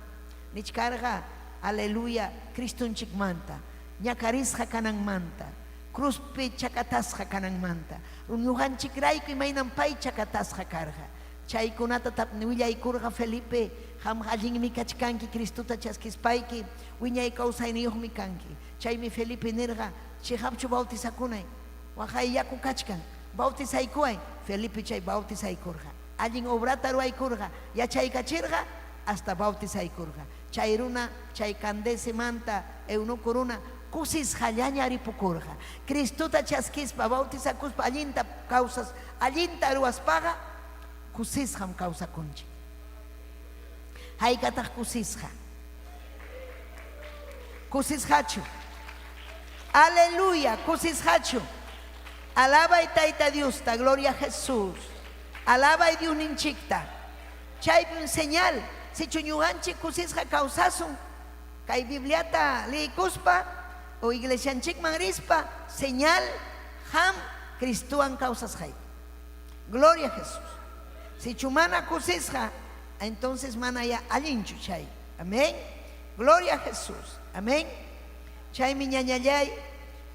Nichkarga, aleluya, Cristunchik manta. Ñakarisqa kanan manta. Cruzpi chakatasqa kanan manta. Ñuqanchik rayku imaynan pay chakatasqa karqa. Chaykunata willaykurqa Felipe, qamqa allinmi kachkanki Cristuta chaskispayki, wiñay kawsayniyuqmi kanki. Chaymi Felipe nirqa, chiqapchu bautizakunay. Waqay yaku kachkan, bautizaykuway. Felipe chay bautizaykurqa. Allin obrata ruwaykurqa, yachaykachirqa hasta bautizaykurqa. Chay runa, chay candese manta, eunuco runa, kusis hallaña ripukurqa. Cristuta chaskispa, bautizakuspa, allinta causas, allinta ruwaspaqa, kusisham kawsakunchik. Haykataq kusisqa. Kusisqachu. Aleluya, kusisqachu. Alaba y taita Diosta, gloria a Jesús. Alaba y Dios ninchikta. Chay un señal. Si chuñuganchik kusisqa kawsasun, kay Bibliata leicuspa o iglesianchik manrispa, señal ham Cristuan kawsasqay. Gloria a Jesús. Si chumana kusisqa, entonces mana ya allinchu chay. Amén. Gloria a Jesús. Amén. Chay mi ñañallay.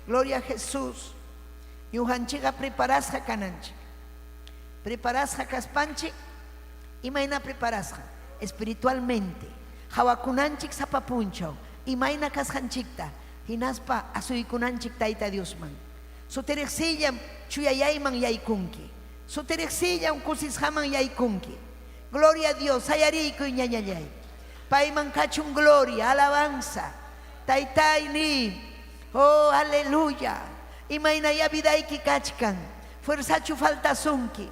Gloria a Jesús. Ñujanchiga preparasqa kananchik. Preparasqa kaspanchik. Imayna preparasqa espiritualmente. Hawakunanchik sapapunchaw. Imayna kasqanchikta. Hinaspa asuykunanchik taita Diosman. Suteriqsillam chuyayayman yaykunki. Suteriqsillam kusisqaman yaykunki. Gloria a Dios. Sayariykuy ñañallay. Payman kachun gloria, alabanza. Taytay ni. Oh, aleluya. Imayna ya vidayki kachkan. Fuerzachu faltasunki.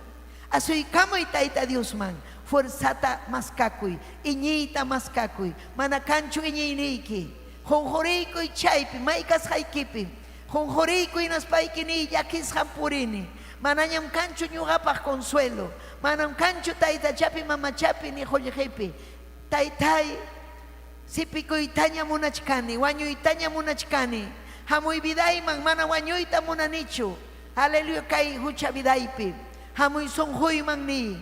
Asuykamuy tayta Diosman. Fuerzata maskakuy. Iñita maskakuy. Manakanchu iñiniki. Jonjorikuy chaypi. Maykas haykipi. Jonjorikuy naspayki ni yakisqan purini. Mananyam kanchu ñuqapaq consuelo. Manam kanchu tayta chapi mama chapi ni jolljepi. Taytay. Sipikuytaña munachkani. Wañuytaña munachkani. Hamuy vidayman mana wañuyta munanichu. Aleluya kay hucha vidaypi. Hamuy sonjuyman ni.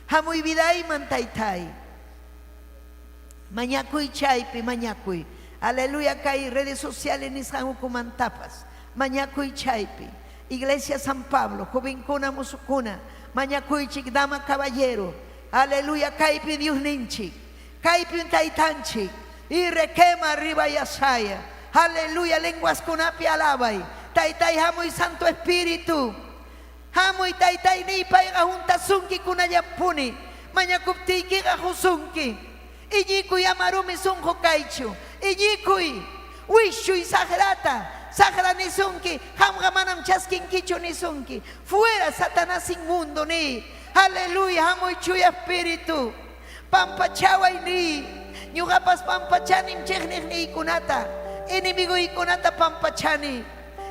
Hamuy vidayman taytay. Mañakuy chaypi mañakuy. Aleluya kay redes sociales nisqan ukumantapas. Mañakuy chaypi. Iglesia San Pablo, jovencuna musukuna. Mañakuychik dama caballero. Aleluya kaypi Dios ninchik. Kaypi un taytanchik. Y requema arriba y asaya. Aleluya, lenguas kunapi alabay. Taytay hamuy Santo Espíritu. Hamuy taytay ni payga juntasunki kunayampuni. Mañakuptiykiga husunki. Iñikuy amarumi sunjo kaychu. Iñikuy. Wishuy sagrata. Sagra nisunki. Hamga manam chaskinkichu nisunki. Fuera Satanás inmundo ni. Aleluya, hamuy chuy Espíritu. Pampachaway ni. Ñuqapas pampachanim chiknik ni kunata. Inimiguykunata pampachani.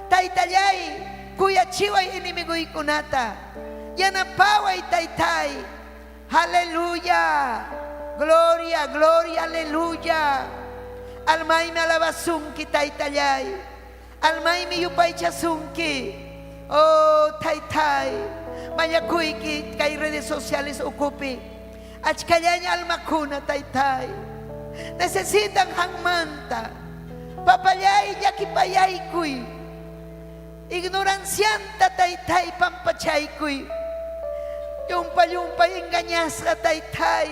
Taytallay, kuyachiway inimiguykunata. Yanapaway taytay. Aleluya. Gloria, gloria, aleluya. Almaymi alabasunki taytallay. Almaymi yupaychasunki. Oh taytay. Mayakuyki kay redes sociales ocupi. Achkallaña almakuna taytay. Necesitan hangmanta. Papayay yakipayaykuy. Ignorancianta taytay pampachaykuy. Yumpay engañasqa taytay.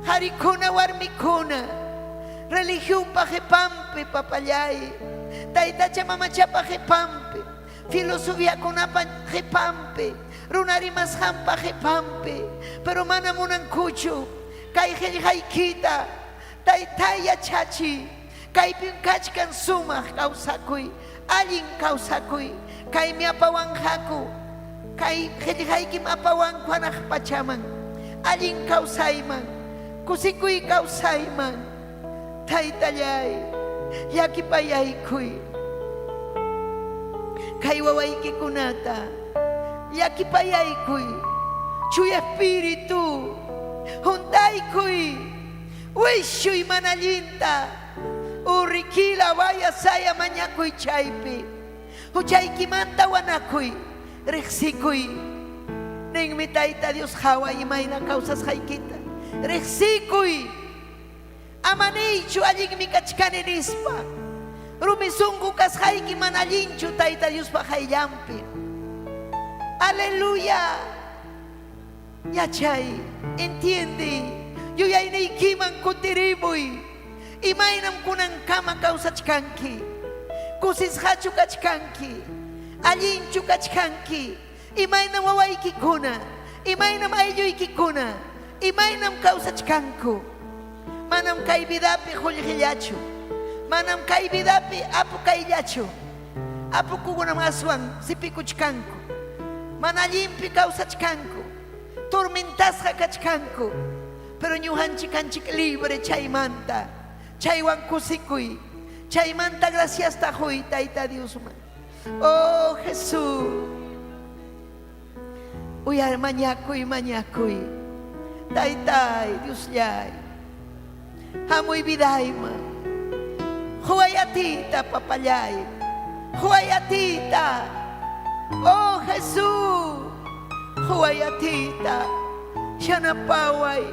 Harikuna warmikuna. Religión pajepampi papayay. Taytacha mamachapa jepampi. Filosofía kunapa jepampi. Runarimas hampa jepampi. Pero manamunankuchu. Kay haykita. Taytay yachachi. Kaypin kachkan sumaq kawsakuy. Allin kawsakuy. Kay mi apawanhaku. Kay qillqaykim apawanku hanaq pachaman. Allin kawsayman. Kusikuy kawsayman. Taytallay. Yakipayaykuy. Kay wawaykikunata. Yakipayaykuy. Chuy Espíritu. Juntaykuy. Wishuy manallinta. Urikila vaya saya mañakuy chaypi. Huchaykimanta wanakuy. Riqsikuy. Ning mi Tayta Dios hawa imayna causas haykita. Rexikuy. Amanichu allig mi kachkaninispa. Rumisungu kas hayki manalinchu Tayta Dios pa hayllampi. Aleluya. Yachay, entiende. Yo ya inaikiman kutiriboy. Imaynam kunan kama kausachkanki. Kusis hachu kachkanki. Alinchu kachkanki. Imaynam wawaykikuna. Imaynam aylluykikuna. Imaynam kausachkanku. Manam kay vidapi hullhillachu. Manam kay vidapi apu kayllachu. Apu kugunam aswan sipikuchkanku. Mana limpi kausachkanku. Tormentasqa kachkanku. Pero ñuhanchik kanchik libre chaymanta. Chaywan kusikuy. Chaymanta gracias tajuy Tayta Diosman. Oh Jesús. Uyar mañakuy mañakuy. Taytay Dios llay. Hamuy vidayma. Huayatita papayay. Huayatita. Oh Jesús. Huayatita. Shanapaway.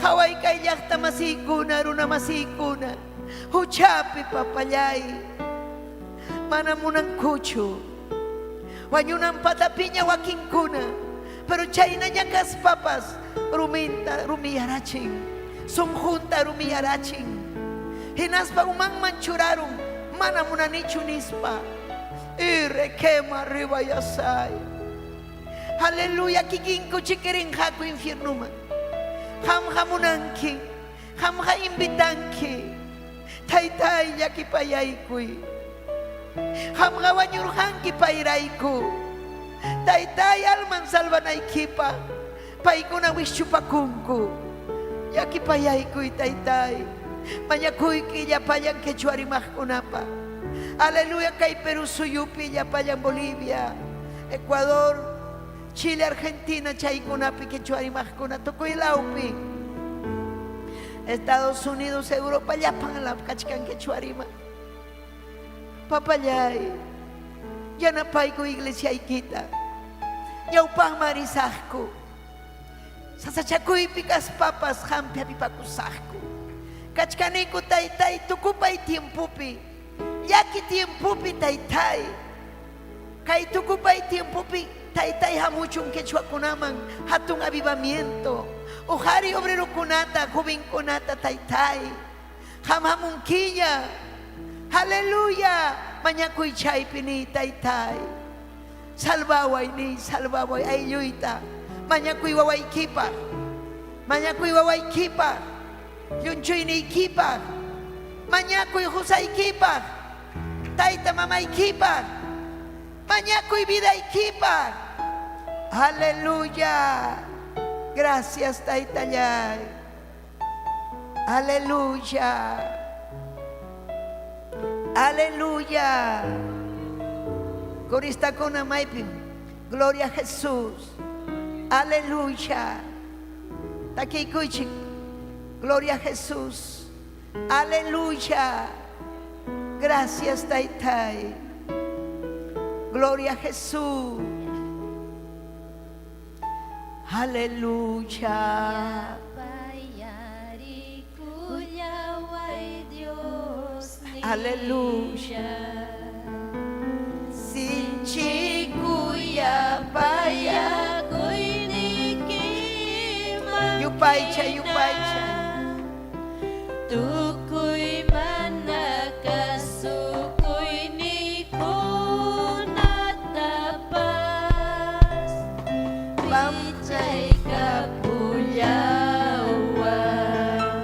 Haway kay llakta masikuna runa masikuna. Huchapi papayay. Manamunang kucho. Wanyunang patapinya wakinkuna. Pero chayna nyakas papas. Ruminta rumiyaraching. Sumjunta rumiyaraching. Hinaspa umang manchurarum. Manamunanichu nispa. Irequema arriba yasay. Aleluya kikinko chikiring haku infiernuman. Ham hamunanki. Ham ha imbitanki. Taytay yakipayaykuy. Ham hawanyurhanki pairayku. Taytay alman salvanaykipa. Paykuna wischupakunku. Yakipayaykuy taytay. Mañakuyki yapayan quechuarimajkunapa. Aleluya kay Perú suyupi yapayan Bolivia, Ecuador, Chile, Argentina chaykunapi quechuarimajkuna tukuy lawpi. Estados Unidos, Europa yapan la kachkan quechuarima. Papayay. Yanapayku iglesia ikita. Yaupan marisajku. Sasachakuy pikas papas hampi apipakusajku. Kachkaniku taytay tukupay tiempupi. Yaki tiempupi taytay. Kay tukupay tiempupi taytay hamuchun quechua kunaman hatun avivamiento. Ujari obrero kunata, joven kunata taytay. Hamamunkiya. Aleluya. Mañakuy chaypini taytay. Salvaway ni salvaway aylluita. Mañakuy wawaykipa. Mañakuy wawaykipa. Yunchuynikipa. Mañakuy husaykipa. Tayta mamaykipa. Mañakuy vidaykipa. Aleluya. Gracias taytallay. Aleluya. Aleluya. Corista con amaipim. Gloria a Jesús. Aleluya. Takikuchik. Gloria a Jesús. Aleluya. Gracias taytay. Gloria a Jesús. Aleluya. Aleluya. Sinchikuya paya yupaycha yupaycha. Tukuy manakasukoy ni kunatapas. Pichay kapulyawan.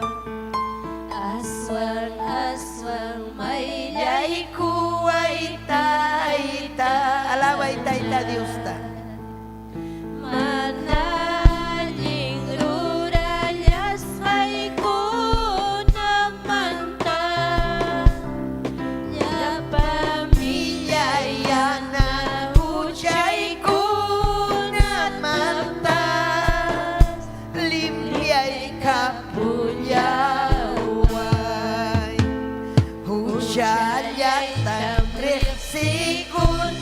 Aswang aswang maylay Kuway tayta. Alabay tayta Dios ta. manaling ruralyas ay kunamanta. Ya pamilya na huchay kunat mantas. Limpiay kapulyaway. Husyayat tamriksi kunirura.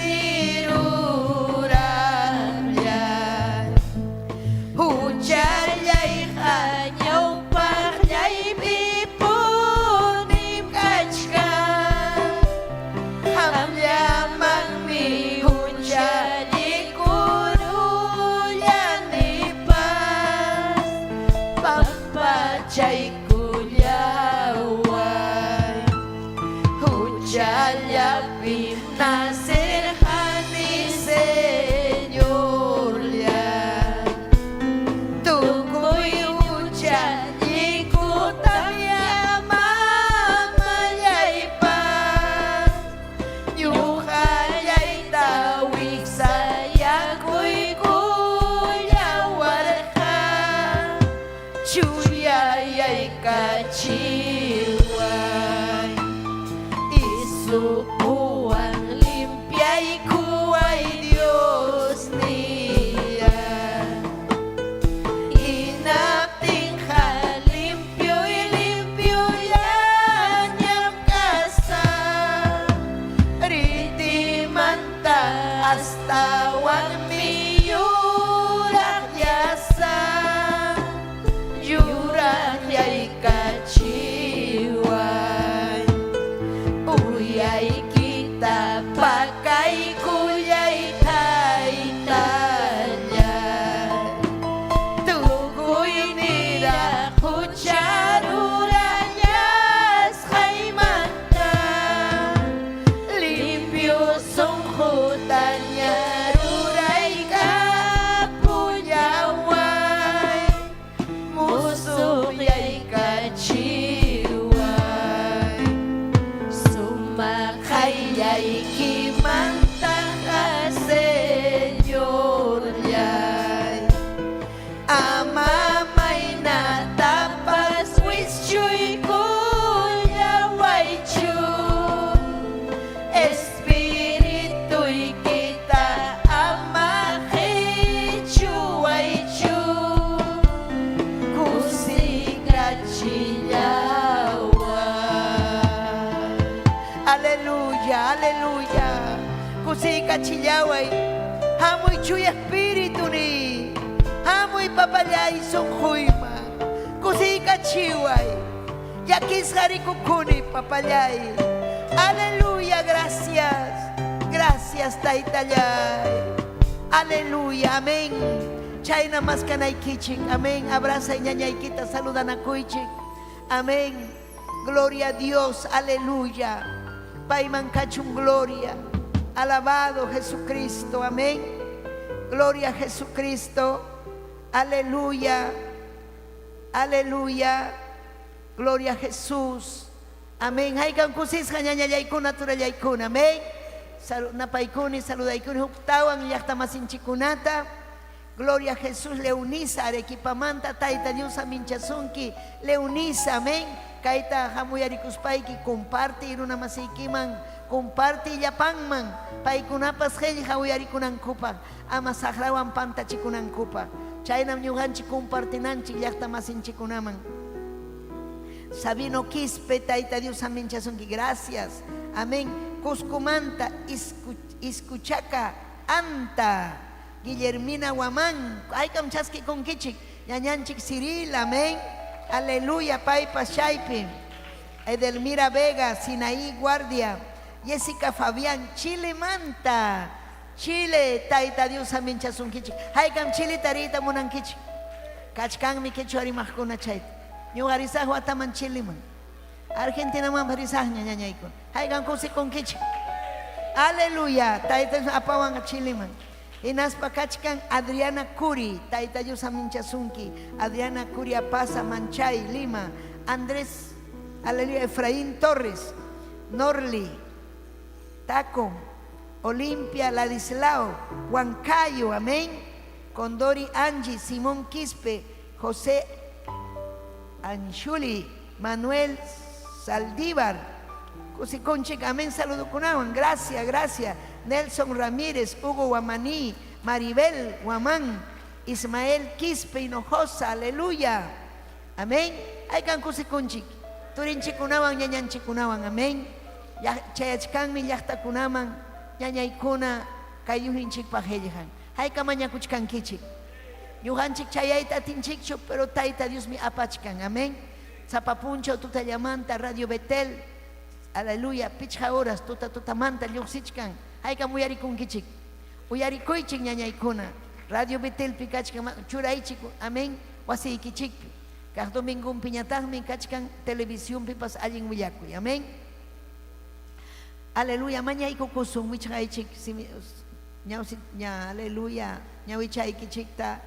wawanmi yurak yasa yurak yai kaciway uyay kita pakai kuyay taitanya tugoy nira kucharuranya skaimanta limpyo sungkutanya ruray kapuyaway musuh yay kaciway sumakay yay kimanta ka Senyor yay ama may natapas wisyo'y kuyaway chu espiritu'y kita ama kichuway chu kusikat chillaway aleluya aleluya kusikat chillaway hamoy chuy espiritu ni hamoy papayay sungkuyma kusikat chiway yakis harikukuni papayay aleluya gracias gracias taitayay aleluya amén chay namas kanay kichik amén abraza ñañay kita saludan a kuichik amén gloria a Dios aleluya paiman kachun gloria alabado Jesucristo amén gloria a Jesucristo aleluya aleluya gloria a Jesús amén haikan kusis ñañayaykuna turayaykuna amén napaykuni saludaykuni huktawan llaqtamasinchikunata gloria a Jesús leunisa arequipamanta taita Dios aminchasunki leunisa amén kaita hamuyarikuspayki comparte iruna masiykiman comparte llapanman paykunapas qhilli hawiyarikunankupak ama saqrawan pantachikunankupak chaynam ñuqanchik compartinanchik llaqta masinchikunaman Sabino Quispe taita Dios aminchasunki gracias amén Cuscumanta Iscuchaca Anta Guillermina Guamán aykam chaski konkichik ñañanchik Cyril amén aleluya paypas chaypi Edelmira Vega Sinaí Guardia Jessica Fabián Chile Manta Chile taita Dios aminchasunkichik haykam Chile tarita munankichik kachkanmi kichu arimaqkuna chayta ñuqa risaq wataman Chileman Argentina man risaqña ñañaykun haykam kusikunkichik aleluya taita Dios apawan Chileman inaspa kachkan Adriana Curi taita Dios aminchasunki Adriana Curi Apasa Manchay Lima Andrés aleluya Efraín Torres Norli Taco Olimpia Ladislao Huancayo amén Condori Angie Simón Quispe José Anchuli Manuel Saldívar Cusiconchic amén saludo kunawan gracias gracias Nelson Ramírez Hugo Guamaní Maribel Guamán Ismael Quispe Hinojosa aleluya amén aykan kusiconchic turinchikunawan ñañanchikunawan amén chayachkanmi llaqtakunaman ñañaykuna kayuhinchikpaq qhillihan hayka mañakuchkankichik ñuqanchik chayayta atinchikchu pero tayta Diosmi apachkan amén Zapapuncho tutallamanta Radio Betel aleluya pichqa horas tutamanta lluqsichkan hayka uyarikunkichik uyarikuychik ñañaykuna Radio Betel pi kachkan churaychik amén wasiykichikpi kaq domingunpi ñataqmi kachkan televisión pipas allin willakuy amén aleluya mañaykukusun wichqaychik ñawsi ña aleluya ñawichaykichikta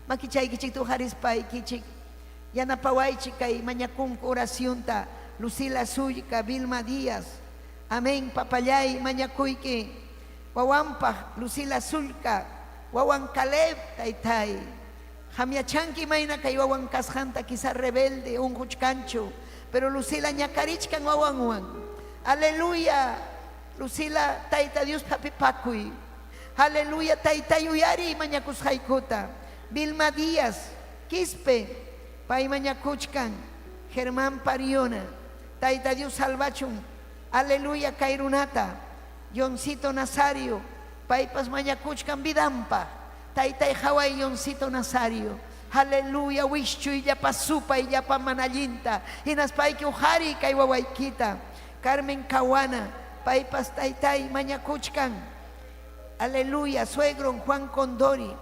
makichaykichikta uharispaaykichik yanapawaychik kay mañakunku oracionta Lucila Suyka Vilma Díaz amén papallay mañakuyki wawanpaq Lucila Sulka wawan Caleb taytay hamyachanki mayna kay wawan kasqanta quizá rebelde unquchkanchu pero Lucila ñakarichkan wawanwan aleluya Lucila tayta Dios papipakuy aleluya taytay uyari mañakusqaykuta Vilma Díaz Quispe pay mañakuchkan Germán Pariona tayta Dios salvachun aleluya kairunata Johncito Nazario paipas mañakuchkan vidampa, taytay Hawaiyoncito Nazario. Aleluya, wischu y ya pasupa y ya pa manallinta. Inas paiki ujari kay wawaykita. Carmen Caguana, paipas taytay mañakuchkan. Aleluya, suegro Juan Condori.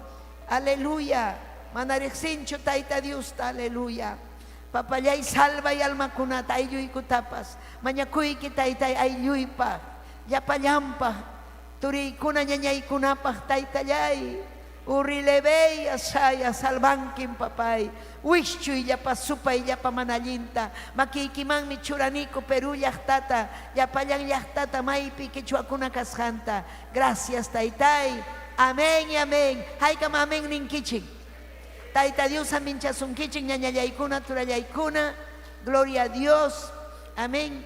Aleluya, manarexincho tayta Dios, aleluya. Papayay salva y alma kunata ayuy kutapas. Mañakuyki taytay ayuypa. Yapallampa. Turikuna ñañay kunapaj taytayay. Urilebey asaya salvankin papay. Wischu y yapa supa y yapa manallinta. Makikiman mi churanico Perú yachtata. Yapayan yachtata maipi quechuacuna casjanta. Gracias taytay. Amén y amén. Haykam amén ninkichik. Tayta Dios aminchasunkichik ñañayaykuna turayaykuna. Gloria a Dios. Amén.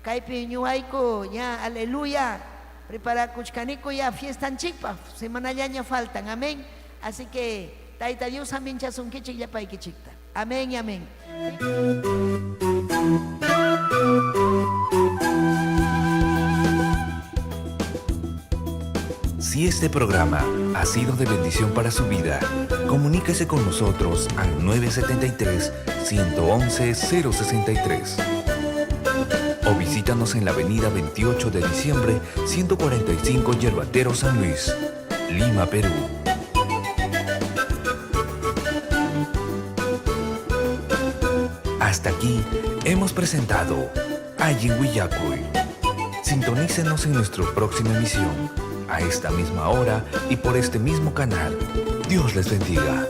Kaypi ñuayku ya aleluya. Prepara kuchkaniku ya fiestan chipa, semana ya faltan, amén. Así que tayta Dios aminchasunkichik ya paikichikta. Amén y amén. Si este programa ha sido de bendición para su vida, comuníquese con nosotros al 973-111-063 o visítanos en la avenida 28 de diciembre, 145 Yerbatero San Luis, Lima, Perú. Hasta aquí hemos presentado Ayin Willacuy. Sintonícenos en nuestra próxima emisión, a esta misma hora y por este mismo canal. Dios les bendiga.